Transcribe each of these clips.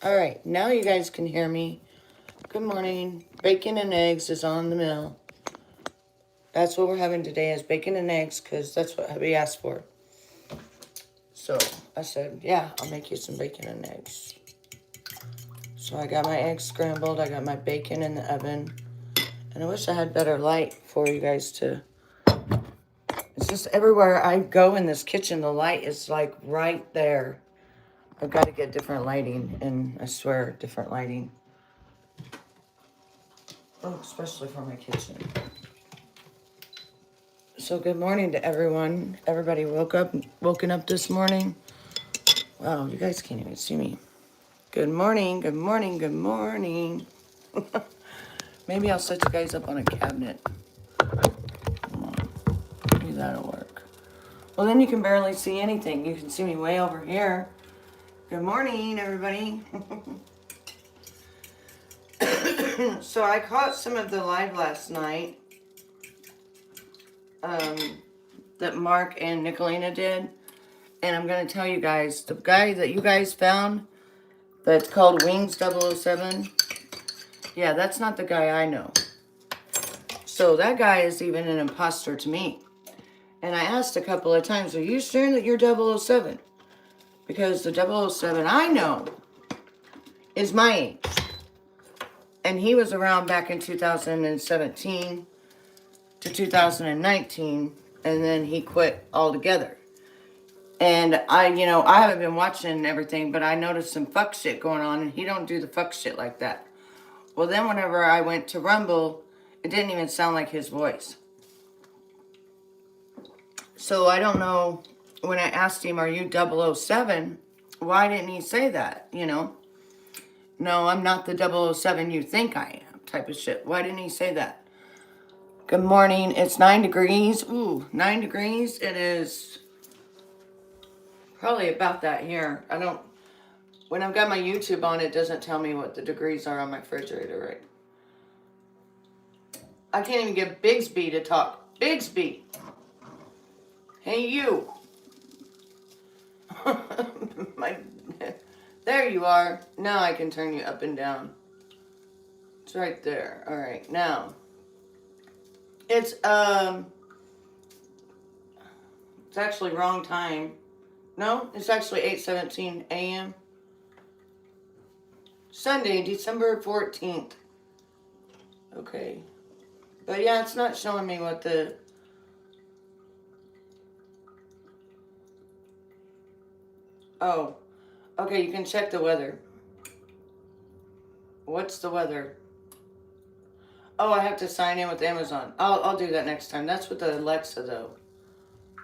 All right, now you guys can hear me. Good morning. Bacon and eggs is on the mill. That's what we're having today is bacon and eggs because that's what hubby asked for. So I said, yeah, I'll make you some bacon and eggs. So I got my eggs scrambled. I got my bacon in the oven. And I wish I had better light for you guys to... It's just everywhere I go in this kitchen, the light is like right there. I've got to get different lighting, and I swear, different lighting. Oh, especially for my kitchen. So good morning to everyone. Everybody woken up this morning. Wow, you guys can't even see me. Good morning, good morning, good morning. Maybe I'll set you guys up on a cabinet. Come on, maybe that'll work. Well, then you can barely see anything. You can see me way over here. Good morning, everybody. So I caught some of the live last night that Mark and Nicolina did. And I'm going to tell you guys, the guy that you guys found that's called Wings 007, yeah, that's not the guy I know. So that guy is even an imposter to me. And I asked a couple of times, are you sure that you're 007? Because the 007 I know is my age. And he was around back in 2017 to 2019, and then he quit altogether. And I haven't been watching everything, but I noticed some fuck shit going on, and he don't do the fuck shit like that. Well, then whenever I went to Rumble, it didn't even sound like his voice. So I don't know, when I asked him, are you 007? Why didn't he say that, No, I'm not the 007 you think I am type of shit. Why didn't he say that? Good morning. It's 9 degrees. Ooh, 9 degrees. It is probably about that here. When I've got my YouTube on, it doesn't tell me what the degrees are on my refrigerator, right? I can't even get Bigsby to talk. Bigsby. Hey, you. There you are. Now I can turn you up and down. It's right there. All right, now. It's actually wrong time. No, it's actually 8:17 a.m. Sunday, December 14th. Okay. But yeah, it's not showing me what the... Oh. Okay, you can check the weather. What's the weather? Oh, I have to sign in with Amazon. I'll do that next time. That's with the Alexa, though.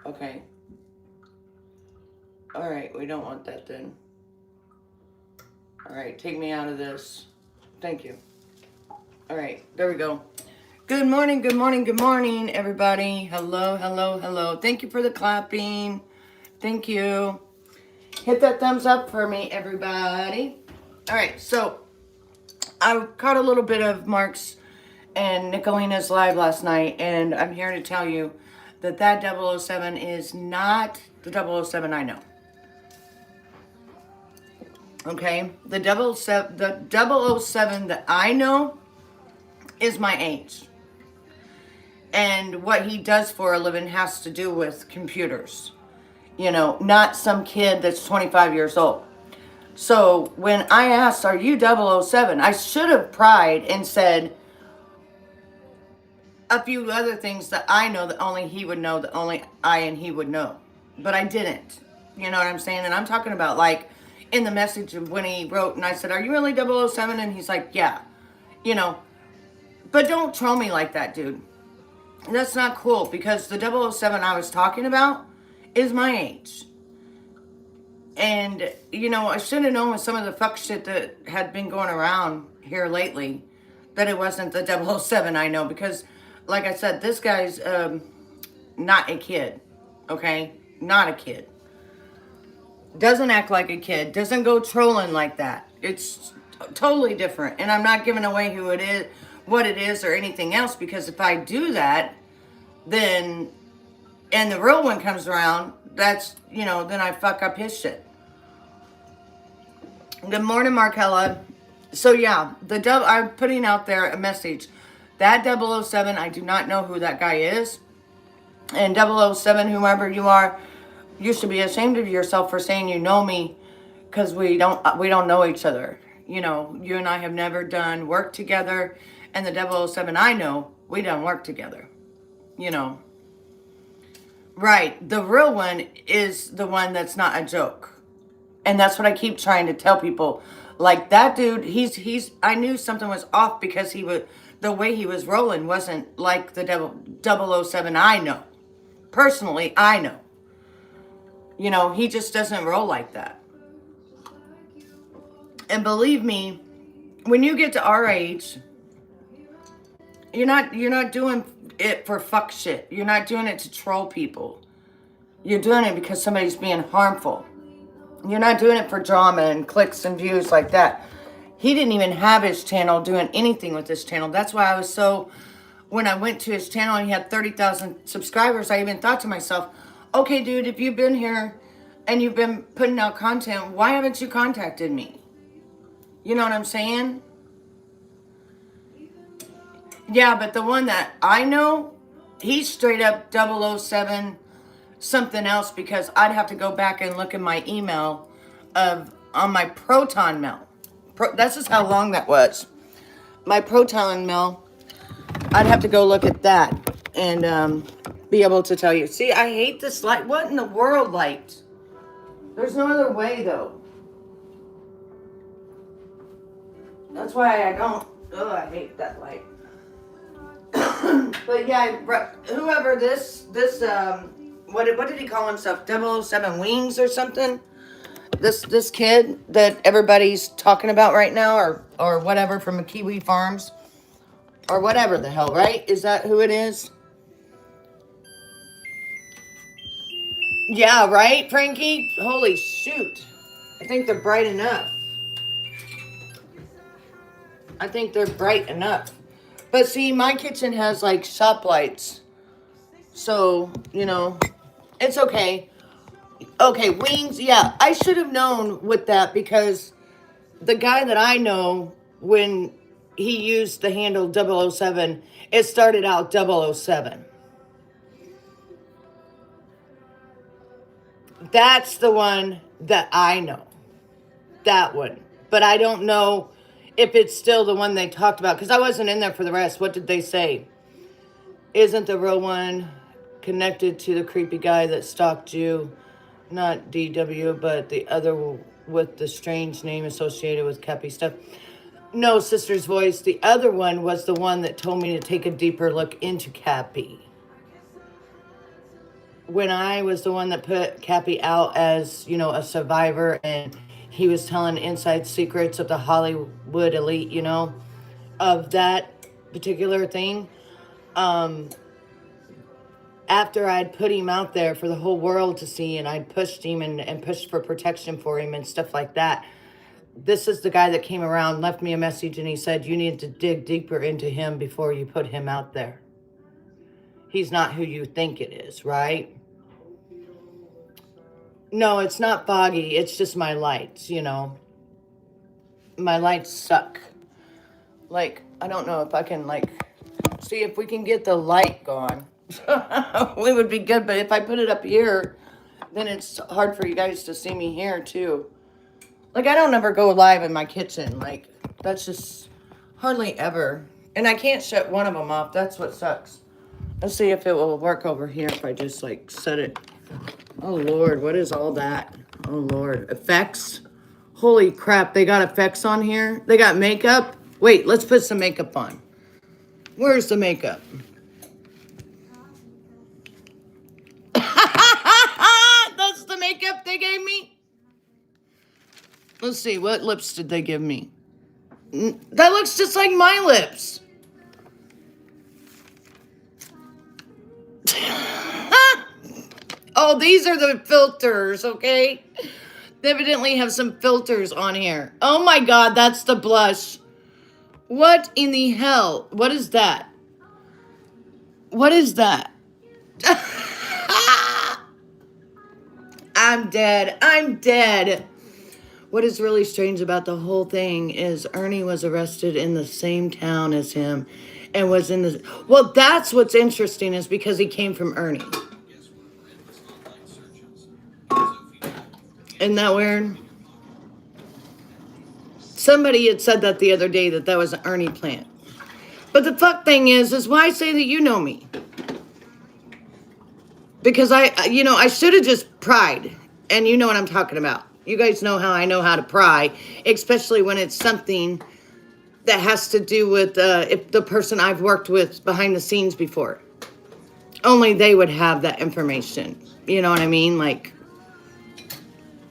Okay. All right, we don't want that then. All right, take me out of this. Thank you. All right, there we go. Good morning, good morning, good morning, everybody. Hello, hello, hello. Thank you for the clapping. Thank you. Hit that thumbs up for me, everybody. All right, so I caught a little bit of Mark's and Nicolina's live last night, and I'm here to tell you that 007 is not the 007 I know. Okay? The 007 that I know is my age. And what he does for a living has to do with computers. Not some kid that's 25 years old. So when I asked, are you 007? I should have pried and said a few other things that I know that only he would know, that only I and he would know. But I didn't. You know what I'm saying? And I'm talking about like in the message of when he wrote and I said, are you really 007? And he's like, yeah. But don't troll me like that, dude. That's not cool because the 007 I was talking about is my age. And, I should have known with some of the fuck shit that had been going around here lately that it wasn't the 007 I know because, like I said, this guy's not a kid, okay? Not a kid. Doesn't act like a kid. Doesn't go trolling like that. It's totally different. And I'm not giving away who it is, what it is, or anything else because if I do that, then, and the real one comes around, that's, then I fuck up his shit. Good morning, Markella. So yeah, I'm putting out there a message. That 007, I do not know who that guy is. And 007, whoever you are, you should be ashamed of yourself for saying you know me, because we don't know each other. You know, you and I have never done work together, and the 007 I know, we done work together. You know. Right. The real one is the one that's not a joke. And that's what I keep trying to tell people. Like that dude, I knew something was off because the way he was rolling wasn't like the 007 I know. Personally, I know. You know, he just doesn't roll like that. And believe me, when you get to our age, you're not doing it for fuck shit. You're not doing it to troll people. You're doing it because somebody's being harmful. You're not doing it for drama and clicks and views like that. He didn't even have his channel doing anything with this channel. That's why I was so, when I went to his channel and he had 30,000 subscribers, I even thought to myself, okay, dude, if you've been here and you've been putting out content, why haven't you contacted me? You know what I'm saying? Yeah, but the one that I know, he's straight up 007 something else, because I'd have to go back and look in my email on my Proton mail. This is how long that was. My Proton mail, I'd have to go look at that and be able to tell you. See, I hate this light. What in the world, light? There's no other way, though. That's why I don't. Oh, I hate that light. But yeah, whoever what did he call himself? 007 Wings or something? This kid that everybody's talking about right now, or whatever, from Kiwi Farms, or whatever the hell, right? Is that who it is? Yeah, right, Frankie? Holy shoot. I think they're bright enough. But see, my kitchen has like shop lights. So, you know, it's okay. Okay, wings, yeah. I should have known with that, because the guy that I know, when he used the handle 007, it started out 007. That's the one that I know. That one. But I don't know if it's still the one they talked about, because I wasn't in there for the rest. What did they say? Isn't the real one connected to the creepy guy that stalked you? Not DW, but the other with the strange name associated with Cappy stuff. No, Sister's Voice. The other one was the one that told me to take a deeper look into Cappy. When I was the one that put Cappy out as, you know, a survivor, and he was telling inside secrets of the Hollywood elite, you know, of that particular thing. After I'd put him out there for the whole world to see, and I'd pushed him and pushed for protection for him and stuff like that, this is the guy that came around, left me a message, and he said, you need to dig deeper into him before you put him out there. He's not who you think it is, right? No, it's not foggy. It's just my lights, you know. My lights suck. Like, I don't know if I can, like, see if we can get the light gone. We would be good, but if I put it up here, then it's hard for you guys to see me here, too. Like, I don't ever go live in my kitchen. Like, that's just hardly ever. And I can't shut one of them off. That's what sucks. Let's see if it will work over here if I just, like, set it. Oh, Lord, what is all that? Oh, Lord. Effects? Holy crap, they got effects on here? They got makeup? Wait, let's put some makeup on. Where's the makeup? That's the makeup they gave me? Let's see, what lips did they give me? That looks just like my lips. Oh, these are the filters, okay? They evidently have some filters on here. Oh my God, that's the blush. What in the hell? What is that? What is that? I'm dead. I'm dead. What is really strange about the whole thing is Ernie was arrested in the same town as him and was in the. Well, that's what's interesting is because he came from Ernie. Isn't that weird? Somebody had said that the other day that was an Ernie plant. But the fuck thing is why say that you know me? Because I should have just pried. And you know what I'm talking about. You guys know how I know how to pry, especially when it's something that has to do with if the person I've worked with behind the scenes before. Only they would have that information. You know what I mean? Like,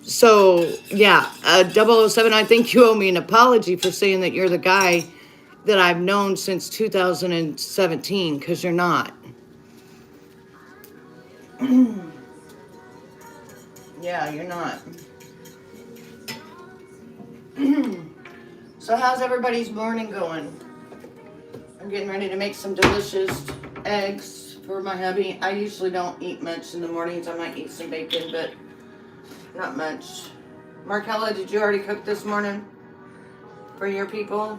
so, yeah, 007, I think you owe me an apology for saying that you're the guy that I've known since 2017, because you're not. Yeah, you're not. So how's everybody's morning going? I'm getting ready to make some delicious eggs for my hubby. I usually don't eat much in the mornings. I might eat some bacon, but not much. Markella, did you already cook this morning for your people?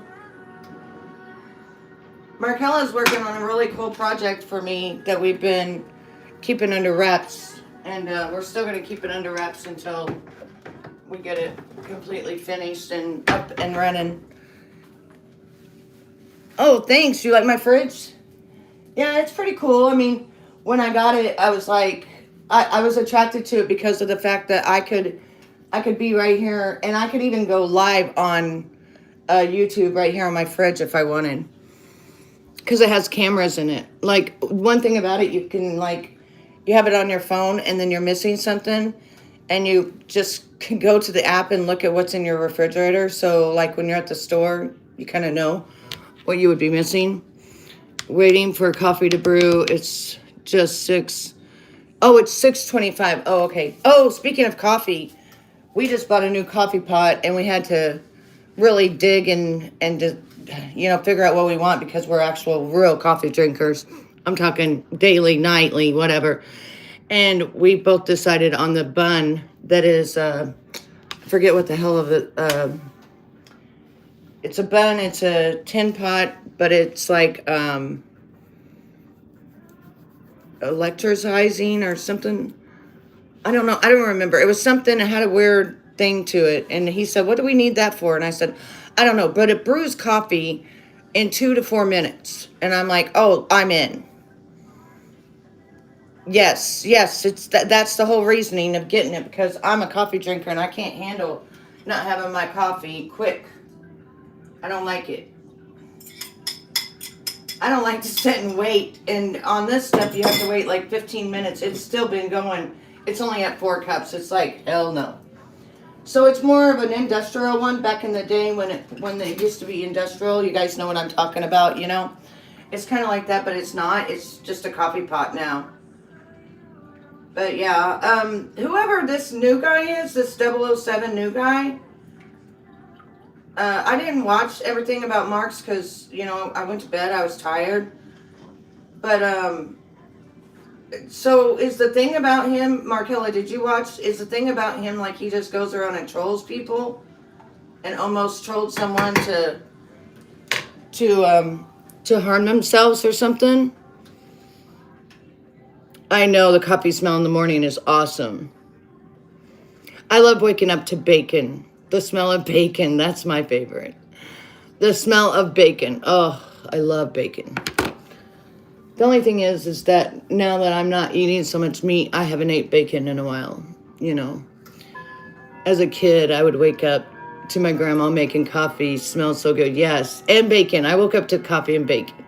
Markella's working on a really cool project for me that we've been keeping under wraps. And we're still going to keep it under wraps until we get it completely finished and up and running. Oh, thanks. You like my fridge? Yeah, it's pretty cool. I mean, when I got it, I was like, I was attracted to it because of the fact that I could be right here, and I could even go live on YouTube right here on my fridge if I wanted. Because it has cameras in it. Like, one thing about it, you can, like, you have it on your phone, and then you're missing something, and you just can go to the app and look at what's in your refrigerator. So, like, when you're at the store, you kind of know what you would be missing. Waiting for coffee to brew. It's just 6. Oh, it's 6:25. Oh, okay. Oh, speaking of coffee, we just bought a new coffee pot, and we had to really dig and just, figure out what we want because we're actual real coffee drinkers. I'm talking daily, nightly, whatever. And we both decided on the bun that is, I forget what the hell of it, it's a bun, it's a tin pot, but it's like electricizing or something. I don't know. I don't remember. It was something that had a weird thing to it. And he said, what do we need that for? And I said, I don't know. But it brews coffee in 2 to 4 minutes. And I'm like, oh, I'm in. Yes. It's that's the whole reasoning of getting it. Because I'm a coffee drinker and I can't handle not having my coffee quick. I don't like it. I don't like to sit and wait. And on this stuff, you have to wait like 15 minutes. It's still been going. It's only at 4 cups. It's like, hell no. So it's more of an industrial one. Back in the day when it used to be industrial, you guys know what I'm talking about, you know? It's kind of like that, but it's not. It's just a coffee pot now. But yeah, whoever this new guy is, this 007 new guy, I didn't watch everything about Mark's because, I went to bed. I was tired. But, so is the thing about him, Markella, did you watch, is the thing about him like he just goes around and trolls people and almost trolled someone to harm themselves or something? I know the coffee smell in the morning is awesome. I love waking up to bacon. The smell of bacon, that's my favorite. The smell of bacon. Oh, I love bacon. The only thing is that now that I'm not eating so much meat, I haven't ate bacon in a while, As a kid, I would wake up to my grandma making coffee. Smells so good. Yes, and bacon. I woke up to coffee and bacon.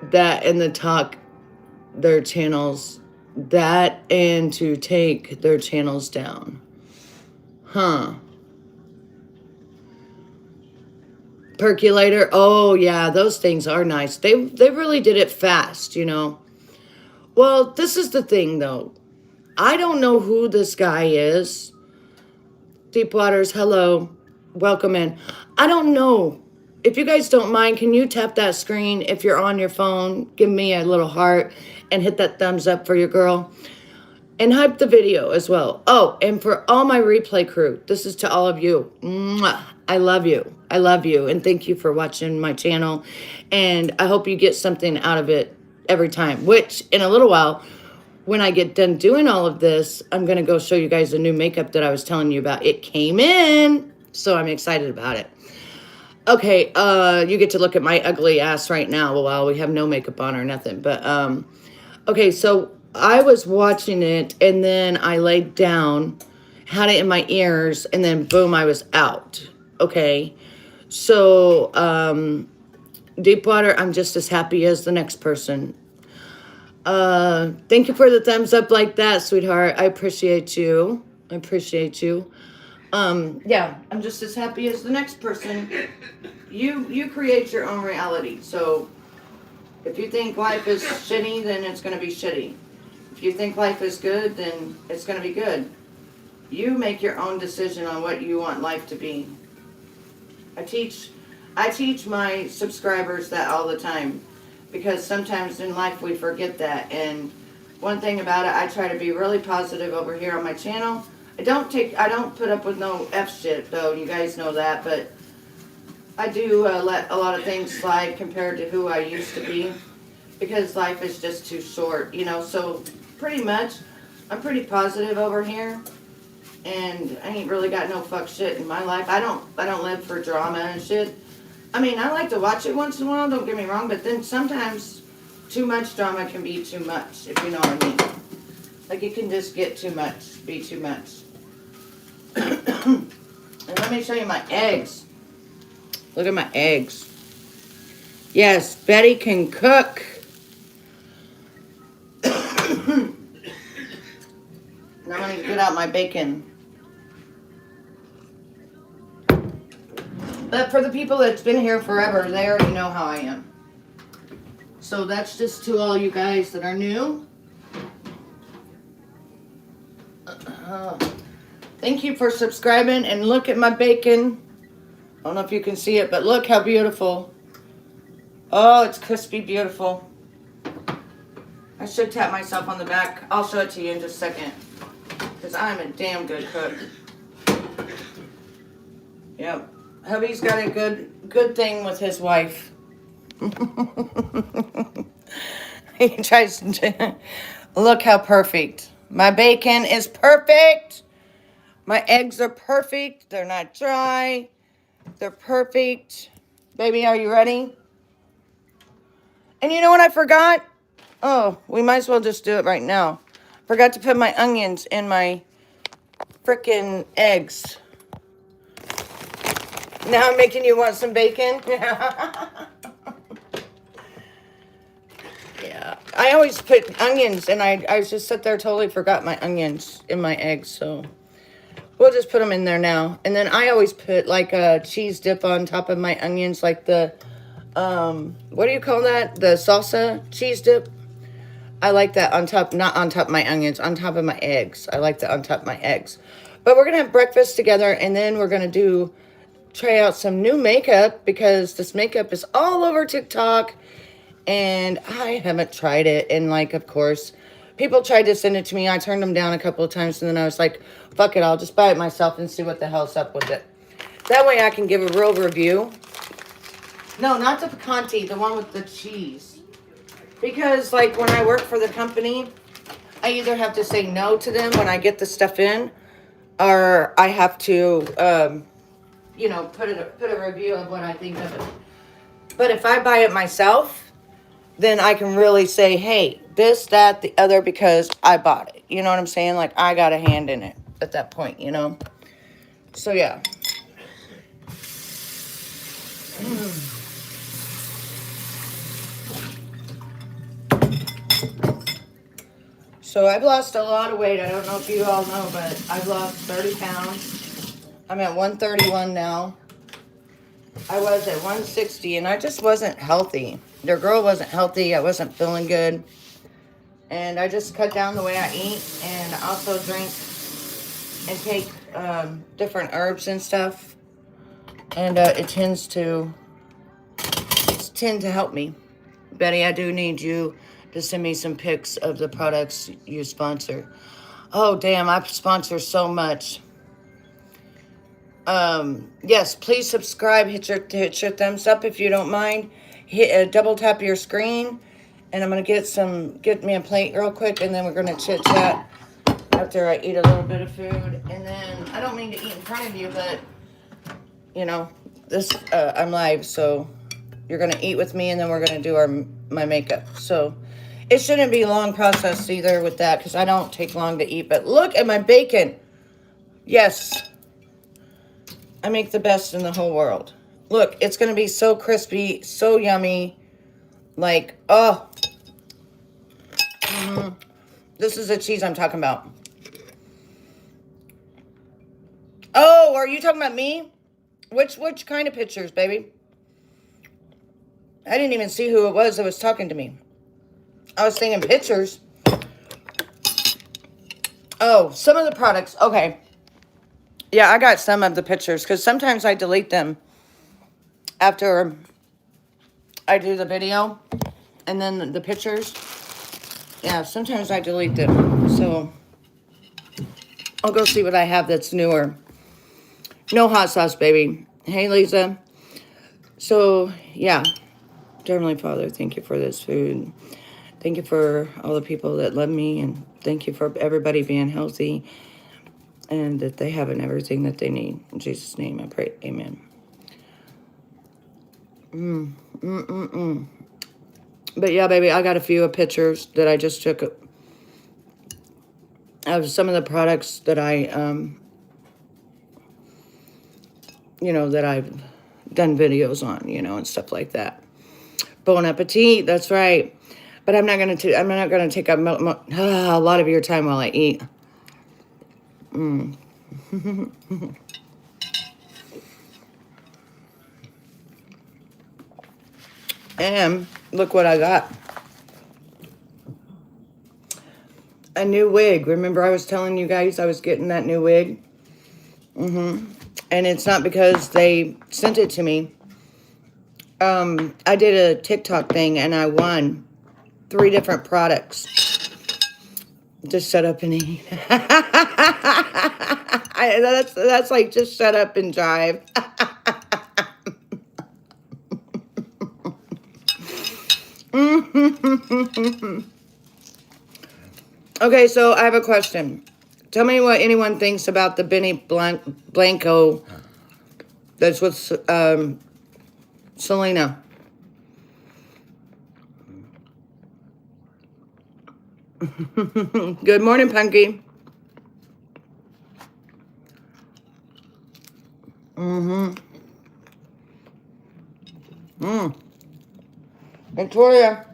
That and the talk their channels. That and to take their channels down. Huh. Percolator. Oh, yeah, those things are nice. They really did it fast, Well, this is the thing, though. I don't know who this guy is. Deepwaters, hello. Welcome in. I don't know. If you guys don't mind, can you tap that screen if you're on your phone? Give me a little heart and hit that thumbs up for your girl. And hype the video as well. Oh, and for all my replay crew, this is to all of you. Mwah. I love you. I love you. And thank you for watching my channel. And I hope you get something out of it every time. Which, in a little while, when I get done doing all of this, I'm going to go show you guys the new makeup that I was telling you about. It came in. So I'm excited about it. Okay, you get to look at my ugly ass right now while we have no makeup on or nothing. But, okay, so I was watching it, and then I laid down, had it in my ears, and then boom, I was out. Okay, so, deep water, I'm just as happy as the next person. Thank you for the thumbs up like that, sweetheart. I appreciate you. I appreciate you. Yeah, I'm just as happy as the next person. You create your own reality. So if you think life is shitty, then it's going to be shitty. If you think life is good, then it's going to be good. You make your own decision on what you want life to be. I teach my subscribers that all the time, because sometimes in life we forget that. And one thing about it, I try to be really positive over here on my channel. I don't put up with no F shit though, you guys know that, but I do let a lot of things slide compared to who I used to be, because life is just too short, you know. So pretty much, I'm pretty positive over here, and I ain't really got no fuck shit in my life. I don't live for drama and shit. I mean, I like to watch it once in a while, don't get me wrong, but then sometimes too much drama can be too much, if you know what I mean. Like, it can just get too much, be too much. And let me show you my eggs. Look at my eggs. Yes, Betty can cook. Now I'm going to get out my bacon. But for the people that's been here forever, they already know how I am. So that's just to all you guys that are new. Thank you for subscribing, and look at my bacon. I don't know if you can see it, but look how beautiful. Oh, it's crispy, beautiful. I should tap myself on the back. I'll show it to you in just a second, because I'm a damn good cook. Yep. Hubby's got a good thing with his wife. He tries to... Look how perfect. My bacon is perfect. My eggs are perfect. They're not dry. They're perfect. Baby, are you ready? And you know what I forgot? Oh, we might as well just do it right now. Forgot to put my onions in my frickin' eggs. Now I'm making you want some bacon? Yeah. I always put onions, and I just sat there, totally forgot my onions in my eggs, so we'll just put them in there now. And then I always put like a cheese dip on top of my onions, like the, what do you call that? The salsa cheese dip. I like that on top, not on top of my onions, on top of my eggs. I like that on top of my eggs. But we're going to have breakfast together, and then we're going to try out some new makeup, because this makeup is all over TikTok, and I haven't tried it. And like, of course, people tried to send it to me. I turned them down a couple of times, and then I was like, fuck it, I'll just buy it myself and see what the hell's up with it. That way I can give a real review. No, not the picante, the one with the cheese. Because like when I work for the company, I either have to say no to them when I get the stuff in, or I have to, you know, put a review of what I think of it. But if I buy it myself, then I can really say, hey, this, that, the other, because I bought it. You know what I'm saying? Like, I got a hand in it at that point, you know? So, yeah. So, I've lost a lot of weight. I don't know if you all know, but I've lost 30 pounds. I'm at 131 now. I was at 160, and I just wasn't healthy. Their girl wasn't healthy. I wasn't feeling good. And I just cut down the way I eat, and also drink and take different herbs and stuff. And it tends to help me. Betty, I do need you to send me some pics of the products you sponsor. Oh, damn, I sponsor so much. Yes, please subscribe. Hit your thumbs up if you don't mind. Hit double tap your screen, and I'm gonna get me a plate real quick, and then we're gonna chit chat after I eat a little bit of food. And then I don't mean to eat in front of you, but you know, this I'm live, so you're gonna eat with me, and then we're gonna do my makeup. So it shouldn't be a long process either with that, because I don't take long to eat. But look at my bacon. Yes, I make the best in the whole world. Look, it's gonna be so crispy, so yummy. Like, oh, this is the cheese I'm talking about. Oh, are you talking about me? Which kind of pictures, baby? I didn't even see who it was that was talking to me. I was thinking pictures. Oh, some of the products. Okay. Yeah, I got some of the pictures because sometimes I delete them after I do the video, and then the pictures. Yeah, sometimes I delete them. So I'll go see what I have that's newer. No hot sauce, baby. Hey, Lisa. So, yeah. Dear Heavenly Father, thank you for this food. Thank you for all the people that love me, and thank you for everybody being healthy and that they have everything that they need. In Jesus' name I pray. Amen. But yeah, baby, I got a few pictures that I just took of some of the products that I, that I've done videos on, and stuff like that. Bon appetit, that's right. But I'm not gonna take up a lot of your time while I eat. And look what I got. A new wig. Remember I was telling you guys I was getting that new wig? And it's not because they sent it to me. I did a TikTok thing and I won 3 different products. Just shut up and eat. That's like just shut up and jive. Okay, so I have a question. Tell me what anyone thinks about the Benny Blanco that's with Selena. Good morning, Punky. Victoria.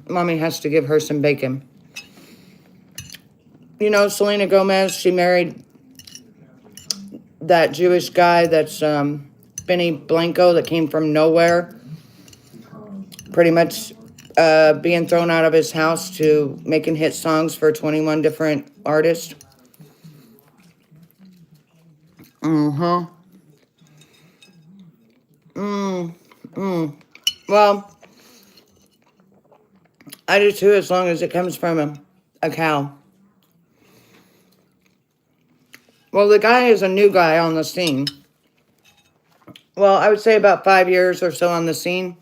Mommy has to give her some bacon. Selena Gomez, she married that Jewish guy that's Benny Blanco that came from nowhere. Pretty much being thrown out of his house to making hit songs for 21 different artists. Well, I do too, as long as it comes from a cow. Well, the guy is a new guy on the scene. Well, I would say about 5 years or so on the scene.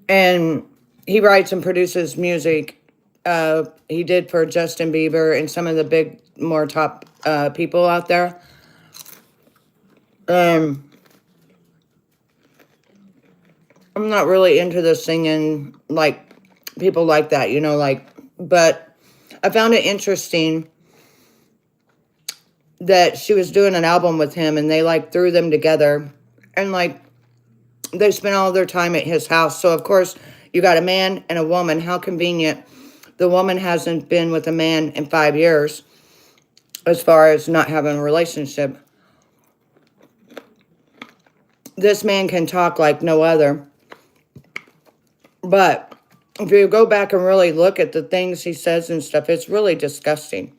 And he writes and produces music. He did for Justin Bieber and some of the big, more top people out there. I'm not really into the singing, like, people like that, but I found it interesting that she was doing an album with him and they, threw them together and, they spent all their time at his house. So, of course, you got a man and a woman. How convenient. The woman hasn't been with a man in 5 years as far as not having a relationship. This man can talk like no other. But if you go back and really look at the things he says and stuff, it's really disgusting.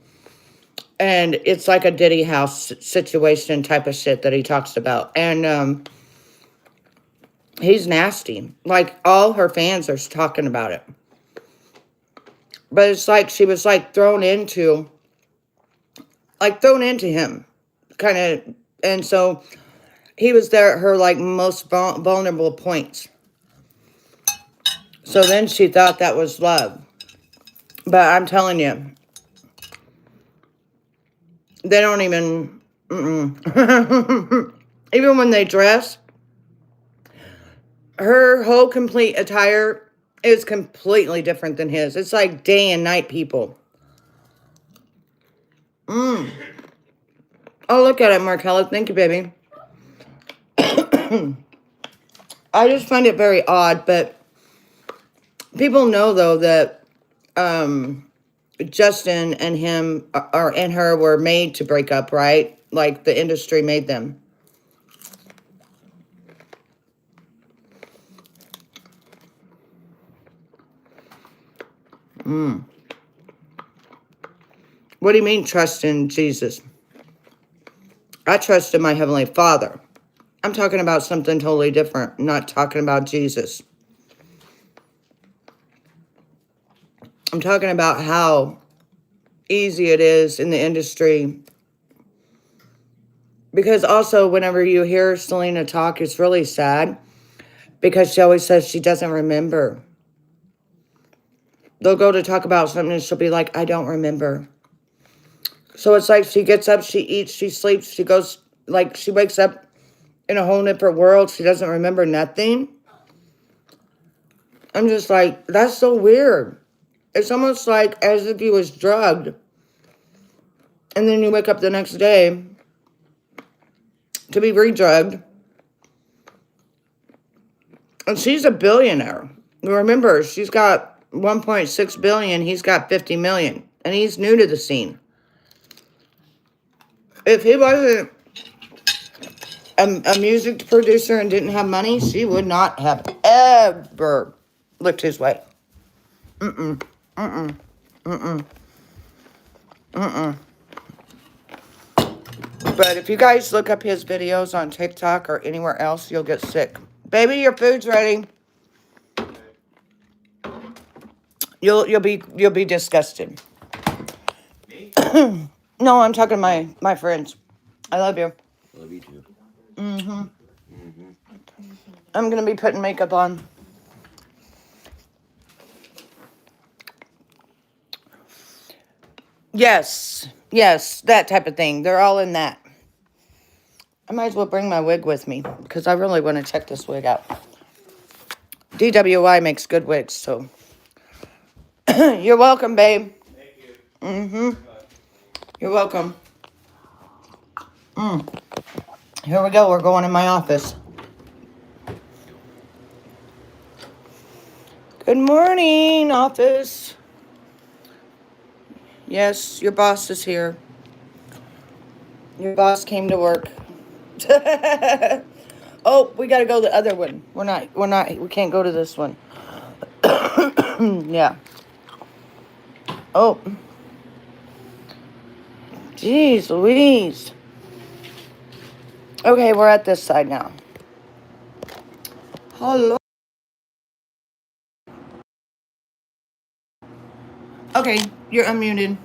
And it's like a Diddy House situation type of shit that he talks about. And he's nasty. Like, all her fans are talking about it. But it's like she was like thrown into him, kind of. And so he was there at her like most vulnerable points. So then she thought that was love. But I'm telling you, they don't even, even when they dress, her whole complete attire is completely different than his. It's like day and night people. Oh, look at it, Markella. Thank you, baby. I just find it very odd, but people know, though, that Justin and him and her were made to break up, right? Like the industry made them. What do you mean trust in Jesus? I trust in my Heavenly Father. I'm talking about something totally different. I'm not talking about Jesus. I'm talking about how easy it is in the industry. Because also, whenever you hear Selena talk, it's really sad. Because she always says she doesn't remember. They'll go to talk about something and she'll be like, I don't remember. So it's like she gets up, she eats, she sleeps, she goes, like she wakes up in a whole different world. She doesn't remember nothing. I'm just like, that's so weird. It's almost like as if he was drugged. And then you wake up the next day to be re-drugged. And she's a billionaire. Remember, she's got 1.6 billion. He's got 50 million. And he's new to the scene. If he wasn't a music producer and didn't have money, she would not have ever looked his way. But if you guys look up his videos on TikTok or anywhere else, you'll get sick. Baby, your food's ready. You'll be disgusted. No, I'm talking to my friends. I love you. Love you too. I'm gonna be putting makeup on. Yes, that type of thing. They're all in that. I might as well bring my wig with me because I really want to check this wig out. DWI makes good wigs, so. You're welcome, babe. Thank you. You're welcome. Here we go. We're going in my office. Good morning, office. Yes, your boss is here. Your boss came to work. Oh, we gotta go to the other one. We can't go to this one. Yeah. Oh. Jeez Louise. Okay, we're at this side now. Hello. Okay, you're unmuted.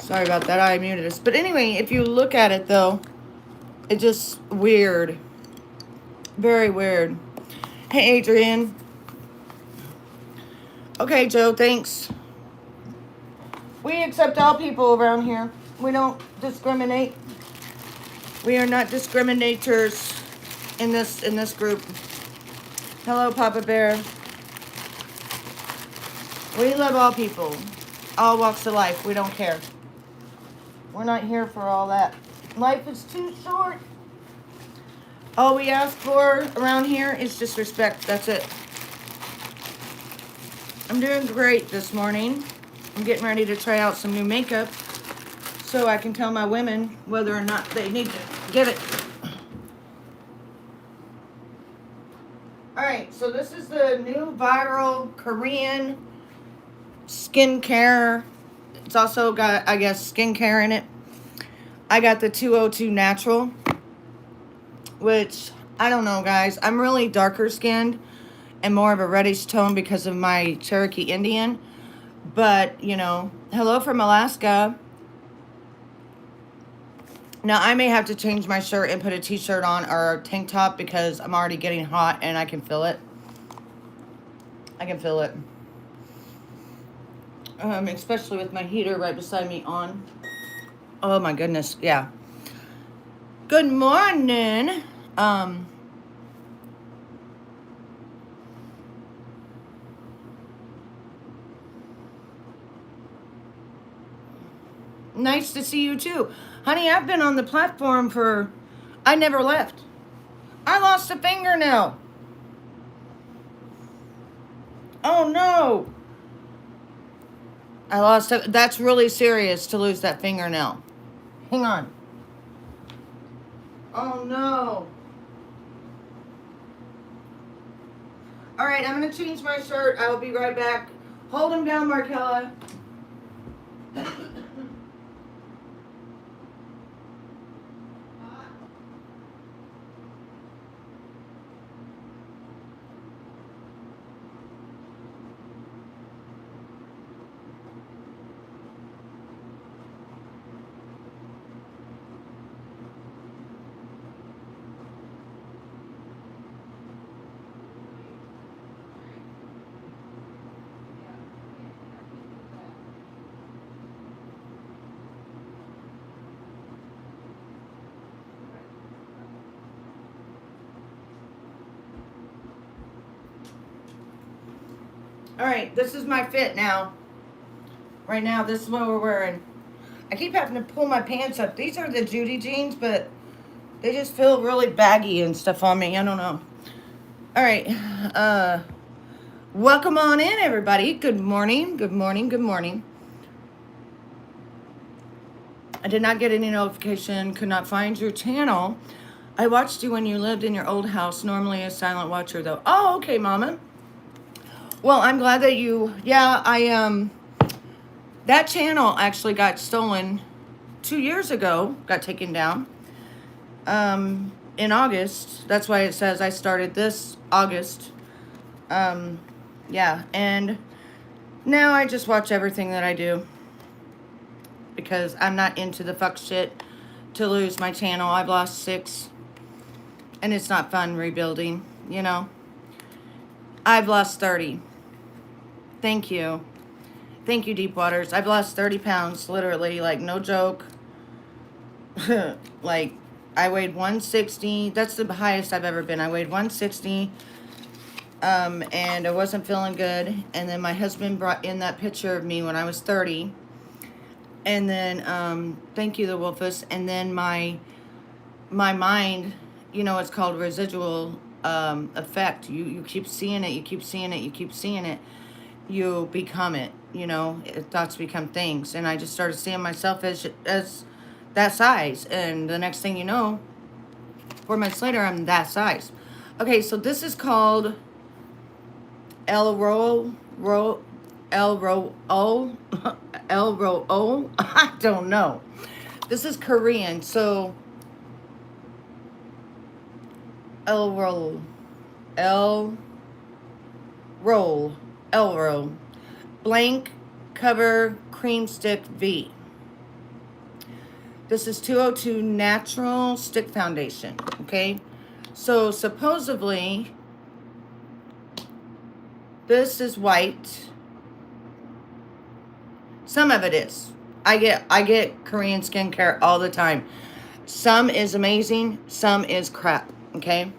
Sorry about that. I muted us. But anyway, if you look at it, though, it's just weird. Very weird. Hey, Adrian. Okay, Joe, thanks. We accept all people around here. We don't discriminate. We are not discriminators in this group. Hello, Papa Bear. We love all people. All walks of life. We don't care. We're not here for all that. Life is too short. All we ask for around here is just respect. That's it. I'm doing great this morning. I'm getting ready to try out some new makeup so I can tell my women whether or not they need to get it. Alright, so this is the new viral Korean skincare. It's also got, I guess, skincare in it. I got the 202 Natural, which, I don't know, guys. I'm really darker skinned and more of a reddish tone because of my Cherokee Indian. But, you know, hello from Alaska. Now, I may have to change my shirt and put a t-shirt on or a tank top because I'm already getting hot and I can feel it. I can feel it. Especially with my heater right beside me on. Oh my goodness, yeah. Good morning. Nice to see you too. Honey, I've been on the platform I never left. I lost a fingernail. Oh no. That's really serious to lose that fingernail. Hang on. Oh no. All right, I'm going to change my shirt. I will be right back. Hold him down, Markella. All right, this is my fit now. Right now, this is what we're wearing. I keep having to pull my pants up. These are the Judy jeans, but they just feel really baggy and stuff on me. I don't know. All right. Welcome on in, everybody. Good morning. Good morning. Good morning. I did not get any notification. Could not find your channel. I watched you when you lived in your old house. Normally a silent watcher, though. Oh, okay, Mama. Well, I'm glad that you... Yeah, that channel actually got stolen 2 years ago. Got taken down. In August. That's why it says I started this August. Yeah, and now I just watch everything that I do because I'm not into the fuck shit to lose my channel. I've lost 6 and it's not fun rebuilding, you know. I've lost 30. Thank you. Thank you, Deep Waters. I've lost 30 pounds, literally, like no joke. Like I weighed 160. That's the highest I've ever been. I weighed 160. And I wasn't feeling good. And then my husband brought in that picture of me when I was 30. And then, thank you, the Wolfus. And then my mind, you know, it's called residual effect. You keep seeing it, you keep seeing it, you keep seeing it. You become it, you know, thoughts become things. And I just started seeing myself as that size. And the next thing you know, 4 months later, I'm that size. Okay, so this is called El Ro. I don't know. This is Korean, so El Roll, blank cover cream stick V. This is 202 natural stick foundation. Okay, so supposedly this is white. Some of it is. I get Korean skincare all the time. Some is amazing, some is crap, okay?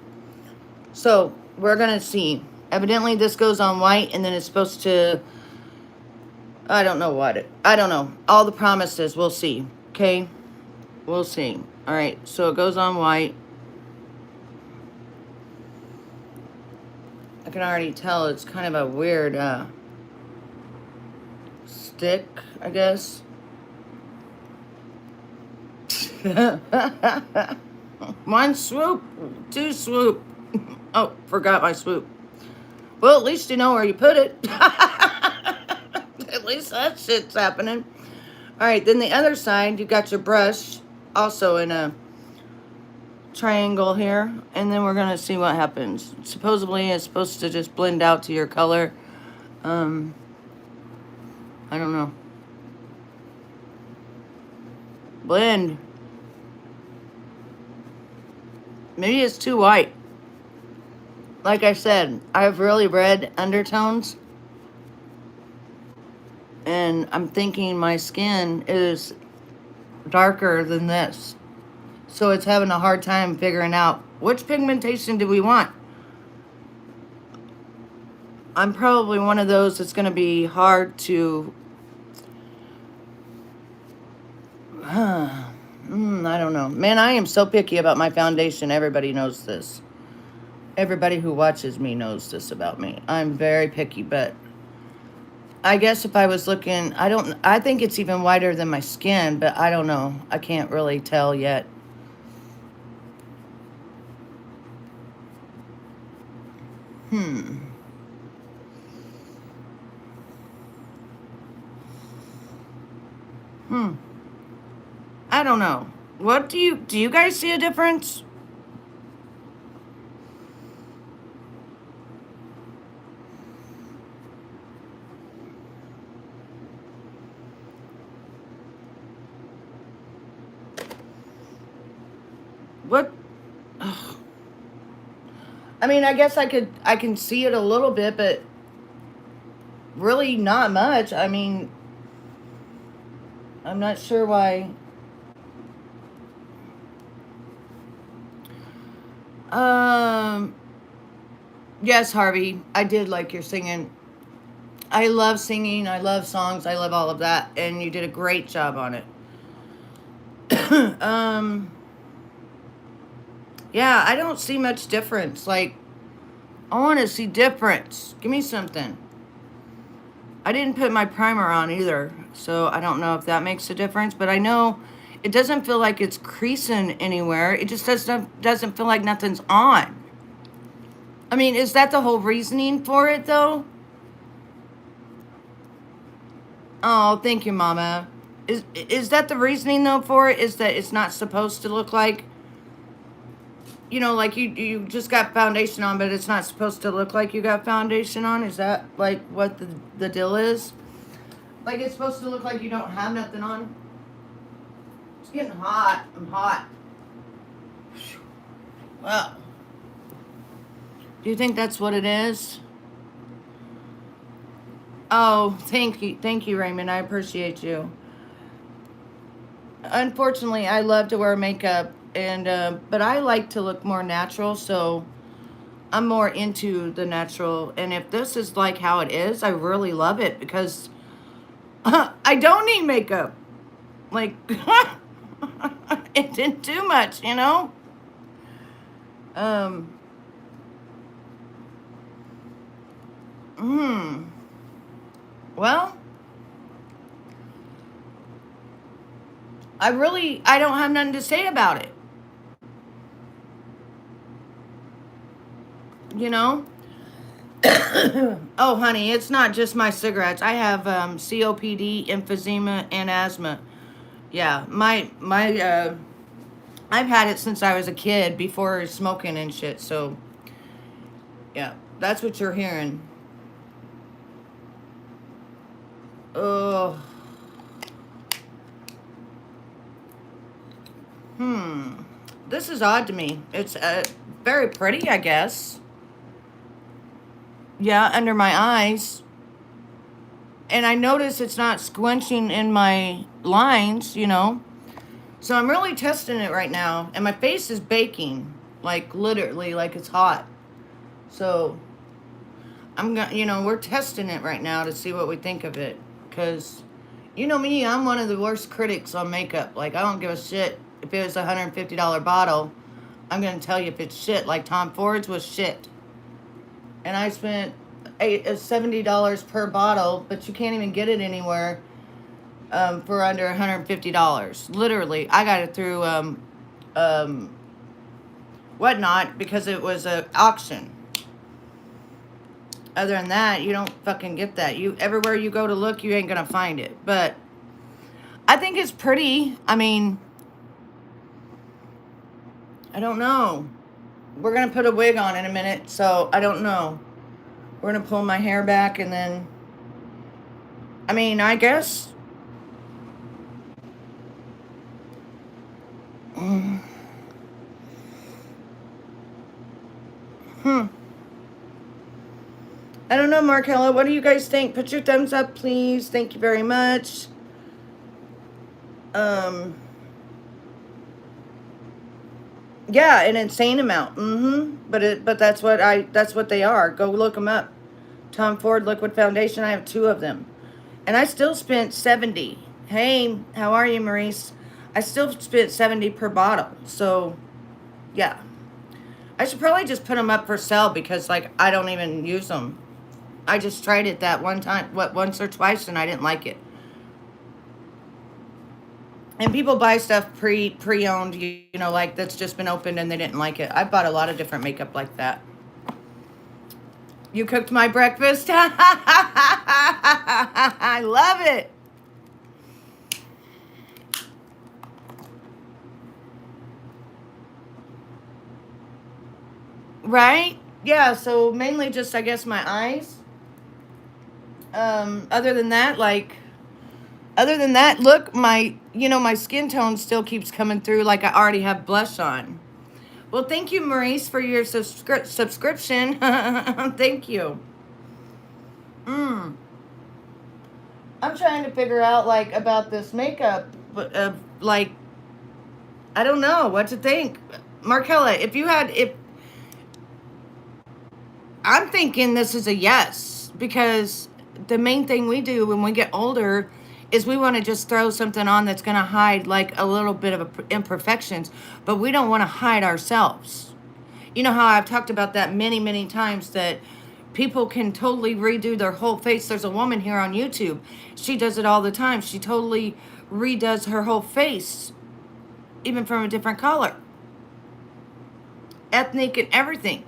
So, we're going to see. Evidently, this goes on white, and then it's supposed to... I don't know what. I don't know. All the promises, we'll see, okay? We'll see. All right, so it goes on white. I can already tell it's kind of a weird stick, I guess. One swoop, 2 swoop. Oh, forgot my swoop. Well, at least you know where you put it. At least that shit's happening. All right, then the other side, you got your brush, also in a triangle here, and then we're gonna see what happens. Supposedly, it's supposed to just blend out to your color. I don't know. Blend. Maybe it's too white. Like I said, I have really red undertones. And I'm thinking my skin is darker than this. So it's having a hard time figuring out which pigmentation do we want. I'm probably one of those that's going to be hard to... I don't know. Man, I am so picky about my foundation. Everybody knows this. Everybody who watches me knows this about me. I'm very picky, but I guess if I was looking, I think it's even whiter than my skin, but I don't know. I can't really tell yet. I don't know. What do you guys see a difference? What? Ugh. I mean, I guess I can see it a little bit, but really not much. I mean, I'm not sure why. Um, yes, Harvey, I did like your singing. I love singing, I love songs, I love all of that, and you did a great job on it. um, yeah, I don't see much difference. Like, I want to see difference. Give me something. I didn't put my primer on either, so I don't know if that makes a difference, but I know it doesn't feel like it's creasing anywhere. It just doesn't feel like nothing's on. I mean, is that the whole reasoning for it, though? Oh, thank you, Mama. Is that the reasoning, though, for it? Is that it's not supposed to look like, you know, like you just got foundation on, but it's not supposed to look like you got foundation on? Is that, like, what the deal is? Like, it's supposed to look like you don't have nothing on? It's getting hot. I'm hot. Well, do you think that's what it is? Oh, thank you, Raymond. I appreciate you. Unfortunately, I love to wear makeup, and but I like to look more natural, so I'm more into the natural. And if this is like how it is, I really love it because I don't need makeup. Like, it didn't do much, you know? Um, well, I don't have nothing to say about it. You know? Oh, honey, it's not just my cigarettes. I have COPD, emphysema, and asthma. Yeah, I've had it since I was a kid before smoking and shit. So, yeah, that's what you're hearing. Oh, this is odd to me. It's very pretty, I guess. Yeah, under my eyes. And I notice it's not squinching in my lines, you know. So I'm really testing it right now. And my face is baking. Like, literally, like it's hot. So, I'm gonna, you know, we're testing it right now to see what we think of it. Because, you know me, I'm one of the worst critics on makeup. Like, I don't give a shit if it was a $150 bottle. I'm going to tell you if it's shit. Like, Tom Ford's was shit. And I spent $70 per bottle, but you can't even get it anywhere for under $150. Literally, I got it through Whatnot because it was an auction. Other than that, you don't fucking get that. You everywhere you go to look, you ain't gonna find it. But I think it's pretty. I mean, I don't know. We're gonna put a wig on in a minute, so I don't know. We're gonna pull my hair back and then I mean, I guess. Hmm. I don't know, Markella. What do you guys think? Put your thumbs up, please. Thank you very much. Um, yeah, an insane amount. But that's what they are. Go look them up. Tom Ford Liquid Foundation. I have 2 of them, and I still spent 70. Hey, how are you, Maurice? I still spent 70 per bottle. So, yeah, I should probably just put them up for sale because like I don't even use them. I just tried it that one time, once or twice, and I didn't like it. And people buy stuff pre-owned, you know, like that's just been opened and they didn't like it. I bought a lot of different makeup like that. You cooked my breakfast? I love it. Right? Yeah, so mainly just, I guess, my eyes. Other than that, look, my skin tone still keeps coming through like I already have blush on. Well, thank you, Maurice, for your subscription. Thank you. I'm trying to figure out, like, about this makeup, but, like, I don't know what to think. Markella, if I'm thinking this is a yes, because the main thing we do when we get older is we want to just throw something on that's going to hide like a little bit of imperfections, but we don't want to hide ourselves. You know how I've talked about that many, many times, that people can totally redo their whole face. There's a woman here on YouTube. She does it all the time. She totally redoes her whole face, even from a different color, ethnic and everything.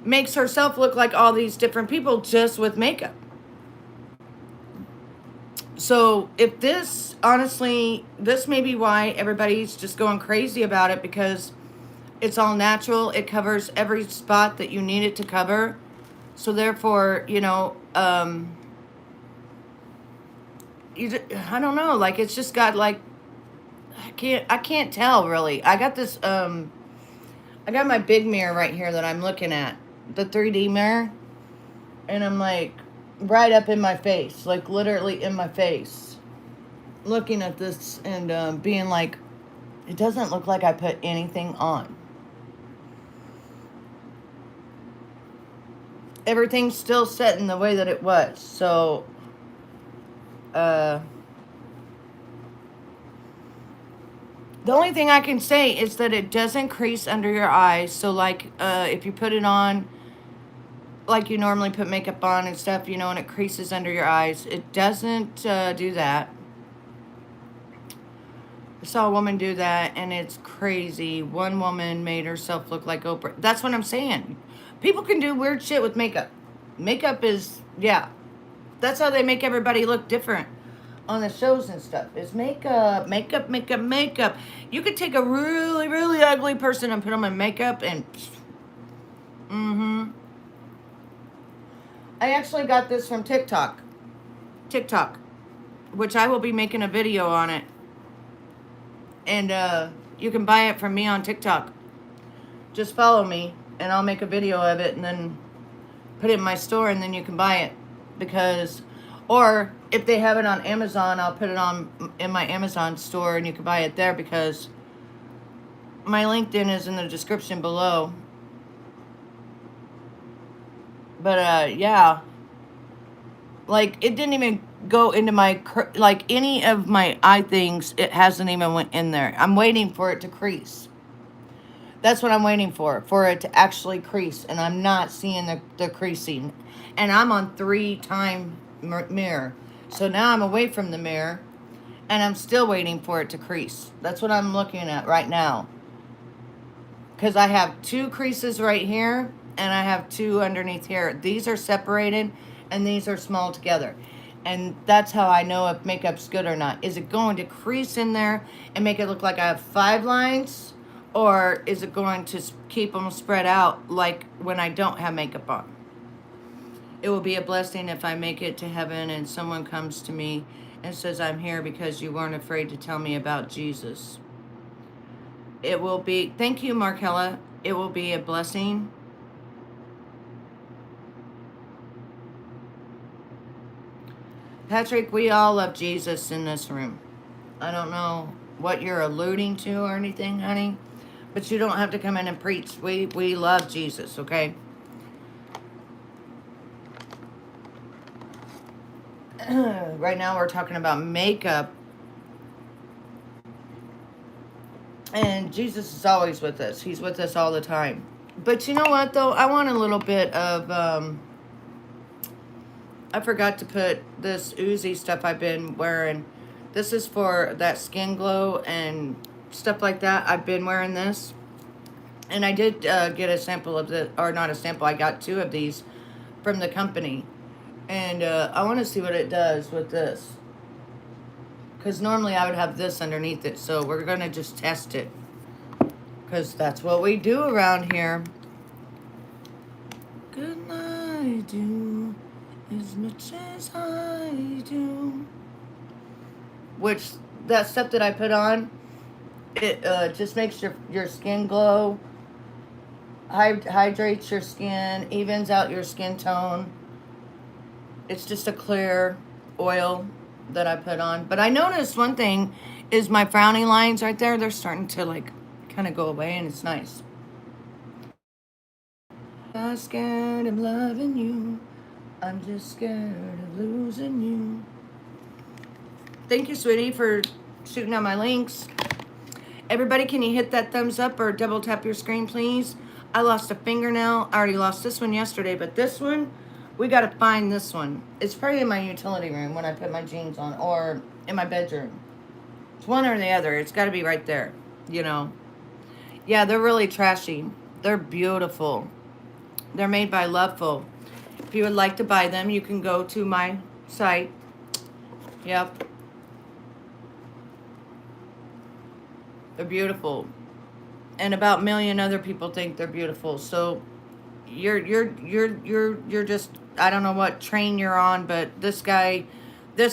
Makes herself look like all these different people just with makeup. So if this, honestly, this may be why everybody's just going crazy about it, because it's all natural. It covers every spot that you need it to cover. So therefore, I don't know, like it's just got like, I can't tell really. I got this, I got my big mirror right here that I'm looking at, the 3D mirror, and I'm like right up in my face, like literally in my face, looking at this and being like, it doesn't look like I put anything on. Everything's still set in the way that it was. So, the only thing I can say is that it doesn't crease under your eyes. So, like, if you put it on, like you normally put makeup on and stuff, and it creases under your eyes, it doesn't do that. I saw a woman do that, and it's crazy. One woman made herself look like Oprah. That's what I'm saying. People can do weird shit with makeup. Makeup is, yeah. That's how they make everybody look different on the shows and stuff. Is makeup, makeup, makeup, makeup. You could take a really, really ugly person and put them in makeup and... I actually got this from TikTok, which I will be making a video on it. And you can buy it from me on TikTok. Just follow me, and I'll make a video of it, and then put it in my store, and then you can buy it. Or if they have it on Amazon, I'll put it in my Amazon store, and you can buy it there, because my LinkedIn is in the description below. But yeah, like it didn't even go into my, like any of my eye things. It hasn't even went in there. I'm waiting for it to crease. That's what I'm waiting for it to actually crease, and I'm not seeing the creasing. And I'm on 3-time mirror. So now I'm away from the mirror, and I'm still waiting for it to crease. That's what I'm looking at right now. Because I have 2 creases right here, and I have 2 underneath here. These are separated, and these are small together. And that's how I know if makeup's good or not. Is it going to crease in there and make it look like I have 5 lines? Or is it going to keep them spread out like when I don't have makeup on? It will be a blessing if I make it to heaven and someone comes to me and says, I'm here because you weren't afraid to tell me about Jesus. It will be, thank you, Markella. It will be a blessing. Patrick, we all love Jesus in this room. I don't know what you're alluding to or anything, honey, but you don't have to come in and preach. We love Jesus, okay? Right now we're talking about makeup. And Jesus is always with us. He's with us all the time. But you know what, though? I want a little bit of, I forgot to put this Uzi stuff I've been wearing. This is for that skin glow and stuff like that. I've been wearing this. And I did get a sample of the, or not a sample, I got 2 of these from the company. And I want to see what it does with this. Because normally I would have this underneath it. So we're going to just test it. Because that's what we do around here. Good night, do as much as I do. Which, that stuff that I put on, it just makes your skin glow. Hydrates your skin. Evens out your skin tone. It's just a clear oil that I put on. But I noticed one thing is my frowning lines right there, they're starting to like kind of go away, and it's nice. I'm scared of loving you. I'm just scared of losing you. Thank you, sweetie, for shooting out my links. Everybody, can you hit that thumbs up or double tap your screen, please? I lost a fingernail. I already lost this one yesterday, but this one, we got to find this one. It's probably in my utility room when I put my jeans on, or in my bedroom. It's one or the other. It's got to be right there, you know. Yeah, they're really trashy. They're beautiful. They're made by Loveful. If you would like to buy them, you can go to my site. Yep. They're beautiful. And about a million other people think they're beautiful. So you're just, I don't know what train you're on, but this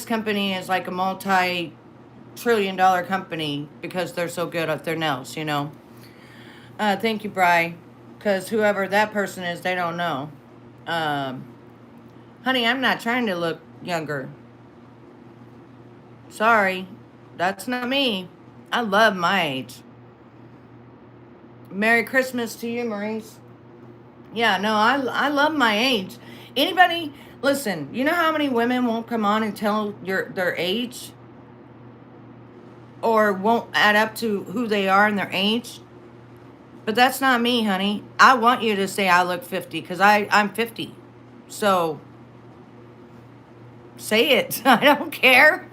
company is like a multi-trillion-dollar company because they're so good at their nails, you know. Thank you, Bri. Because whoever that person is, they don't know. Honey, I'm not trying to look younger. Sorry. That's not me. I love my age. Merry Christmas to you, Maurice. Yeah, no, I love my age. Anybody, listen, you know how many women won't come on and tell their age? Or won't add up to who they are and their age? But that's not me, honey. I want you to say I look 50 because I'm 50. So, say it. I don't care.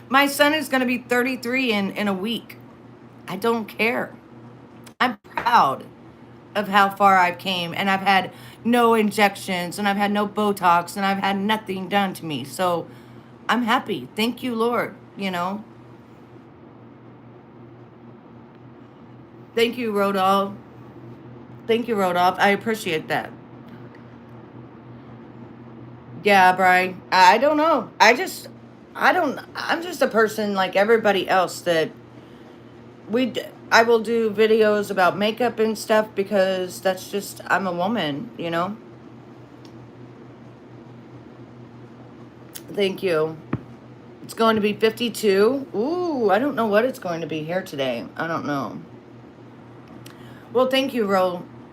My son is going to be 33 in a week. I don't care. I'm proud of how far I've came, and I've had no injections, and I've had no Botox, and I've had nothing done to me. So, I'm happy. Thank you, Lord, you know. Thank you, Rodolph. Thank you, Rodolph. I appreciate that. Yeah, Brian. I don't know. I'm just a person like everybody else that I will do videos about makeup and stuff because that's just, I'm a woman, you know. Thank you. It's going to be 52. Ooh, I don't know what it's going to be here today. I don't know. Well, thank you,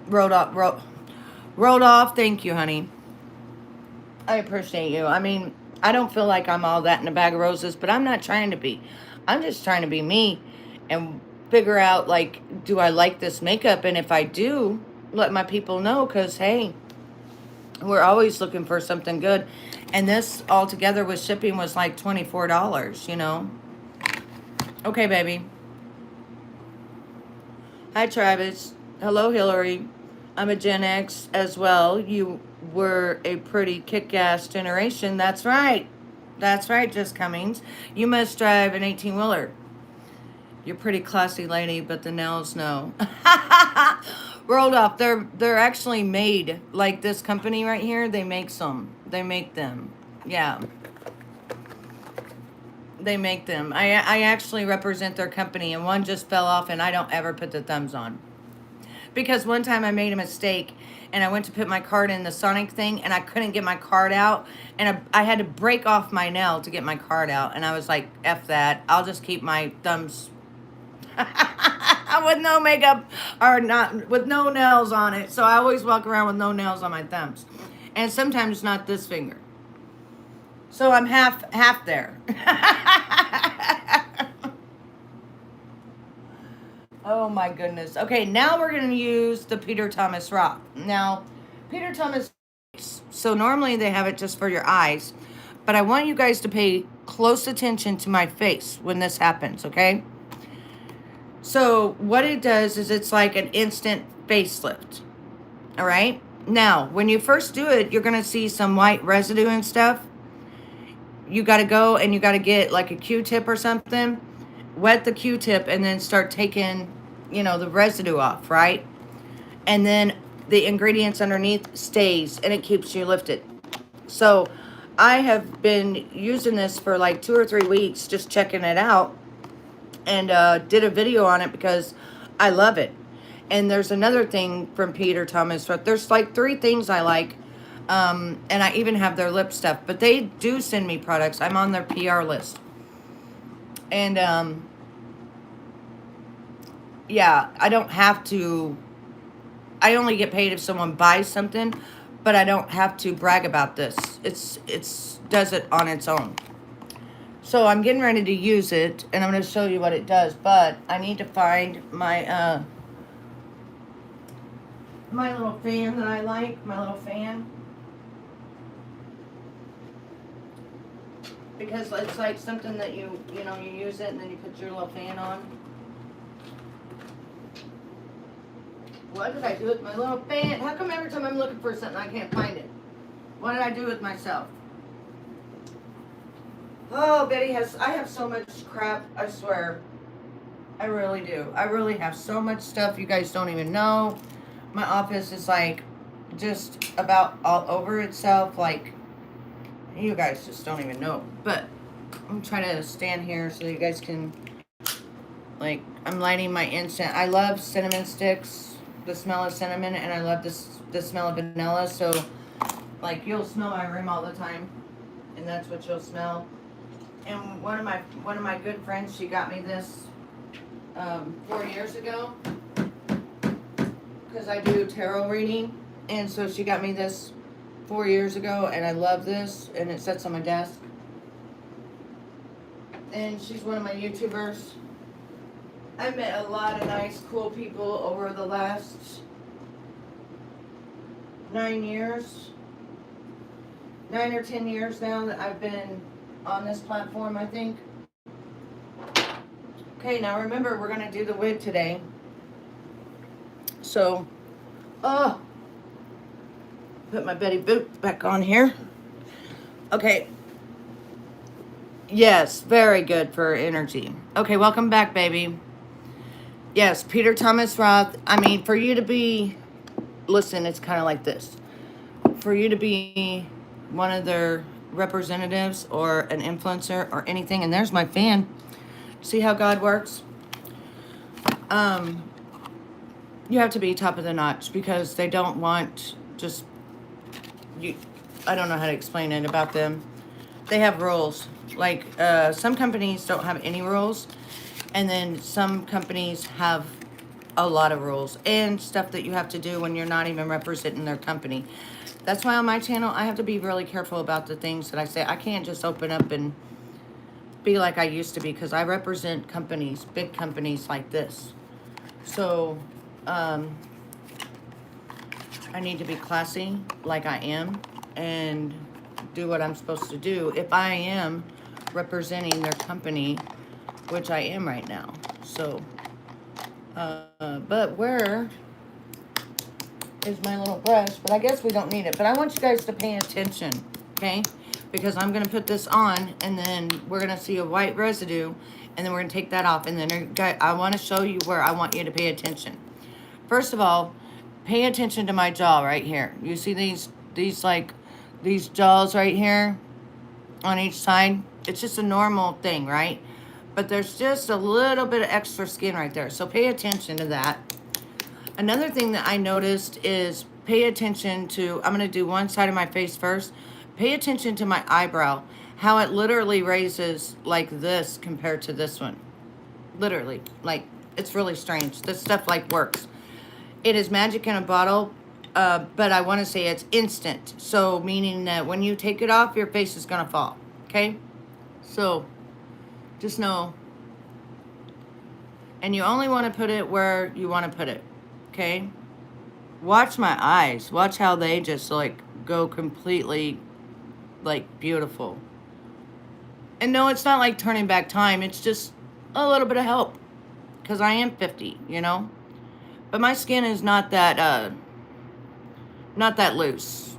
Rodolph. Thank you, honey. I appreciate you. I mean, I don't feel like I'm all that in a bag of roses, but I'm not trying to be. I'm just trying to be me and figure out, like, do I like this makeup? And if I do, let my people know, because, hey, we're always looking for something good. And this all together with shipping was like $24, you know. Okay, baby. Hi, Travis. Hello, Hillary. I'm a Gen X as well. You were a pretty kick-ass generation. That's right. That's right, Just Cummings. You must drive an 18-wheeler. You're a pretty classy lady, but the nails, no. rolled off. They're actually made, like this company right here. They make some. They make them. Yeah, they make them. I actually represent their company, and one just fell off, and I don't ever put the thumbs on. Because one time I made a mistake and I went to put my card in the Sonic thing and I couldn't get my card out, and I had to break off my nail to get my card out, and I was like, F that, I'll just keep my thumbs with no makeup, or not, with no nails on it. So I always walk around with no nails on my thumbs, and sometimes not this finger. So I'm half there. Oh my goodness. Okay, now we're going to use the Peter Thomas Roth. Now, Peter Thomas, so normally they have it just for your eyes, but I want you guys to pay close attention to my face when this happens, okay? So what it does is it's like an instant facelift, all right? Now, when you first do it, you're going to see some white residue and stuff. You got to go and you got to get like a Q-tip or something, wet the Q-tip, and then start taking, you know, the residue off, right? And then the ingredients underneath stays and it keeps you lifted. So I have been using this for like 2 or 3 weeks, just checking it out, and did a video on it because I love it. And there's another thing from Peter Thomas. There's like 3 things I like. And I even have their lip stuff, but they do send me products. I'm on their PR list. And yeah, I don't have to, I only get paid if someone buys something, but I don't have to brag about this. It's does it on its own. So I'm getting ready to use it, and I'm going to show you what it does, but I need to find my my little fan that I like, my little fan. Because it's like something that you know, you use it and then you put your little fan on. What did I do with my little fan? How come every time I'm looking for something I can't find it? What did I do with myself? Oh, I have so much crap, I swear. I really do. I really have so much stuff you guys don't even know. My office is like just about all over itself, like you guys just don't even know. But I'm trying to stand here so you guys can, like, I'm lighting my incense. I love cinnamon sticks, the smell of cinnamon, and I love the smell of vanilla. So, like, you'll smell my room all the time, and that's what you'll smell. And one of my good friends, she got me this 4 years ago because I do tarot reading, and so she got me this 4 years ago, and I love this, and it sits on my desk. And she's one of my YouTubers. I met a lot of nice, cool people over the last 9 years. 9 or 10 years now that I've been on this platform, I think. Okay, now remember, we're going to do the wig today. So, put my Betty boot back on here. Okay. Yes, very good for energy. Okay, welcome back, baby. Yes, Peter Thomas Roth. I mean, for you to be, listen, it's kind of like this. For you to be one of their representatives or an influencer or anything, and there's my fan. See how God works? You have to be top of the notch because they don't want just you. I don't know how to explain it about them. They have rules. Like some companies don't have any rules, and then some companies have a lot of rules and stuff that you have to do when you're not even representing their company. That's why on my channel I have to be really careful about the things that I say. I can't just open up and be like I used to be because I represent companies, big companies like this. So I need to be classy like I am and do what I'm supposed to do if I am representing their company, which I am right now. So but where is my little brush? But I guess we don't need it. But I want you guys to pay attention, okay? Because I'm going to put this on, and then we're going to see a white residue, and then we're going to take that off. And then I want to show you where I want you to pay attention. First of all, pay attention to my jaw right here. You see these jaws right here on each side? It's just a normal thing, right? But there's just a little bit of extra skin right there. So pay attention to that. Another thing that I noticed is pay attention to, I'm going to do one side of my face first. Pay attention to my eyebrow. How it literally raises like this compared to this one. Literally. Like, it's really strange. This stuff like works. It is magic in a bottle, but I want to say it's instant. So meaning that when you take it off, your face is going to fall. Okay? So just know. And you only want to put it where you want to put it. Okay? Watch my eyes. Watch how they just like go completely like beautiful. And no, it's not like turning back time. It's just a little bit of help. Because I am 50, you know? But my skin is not that loose.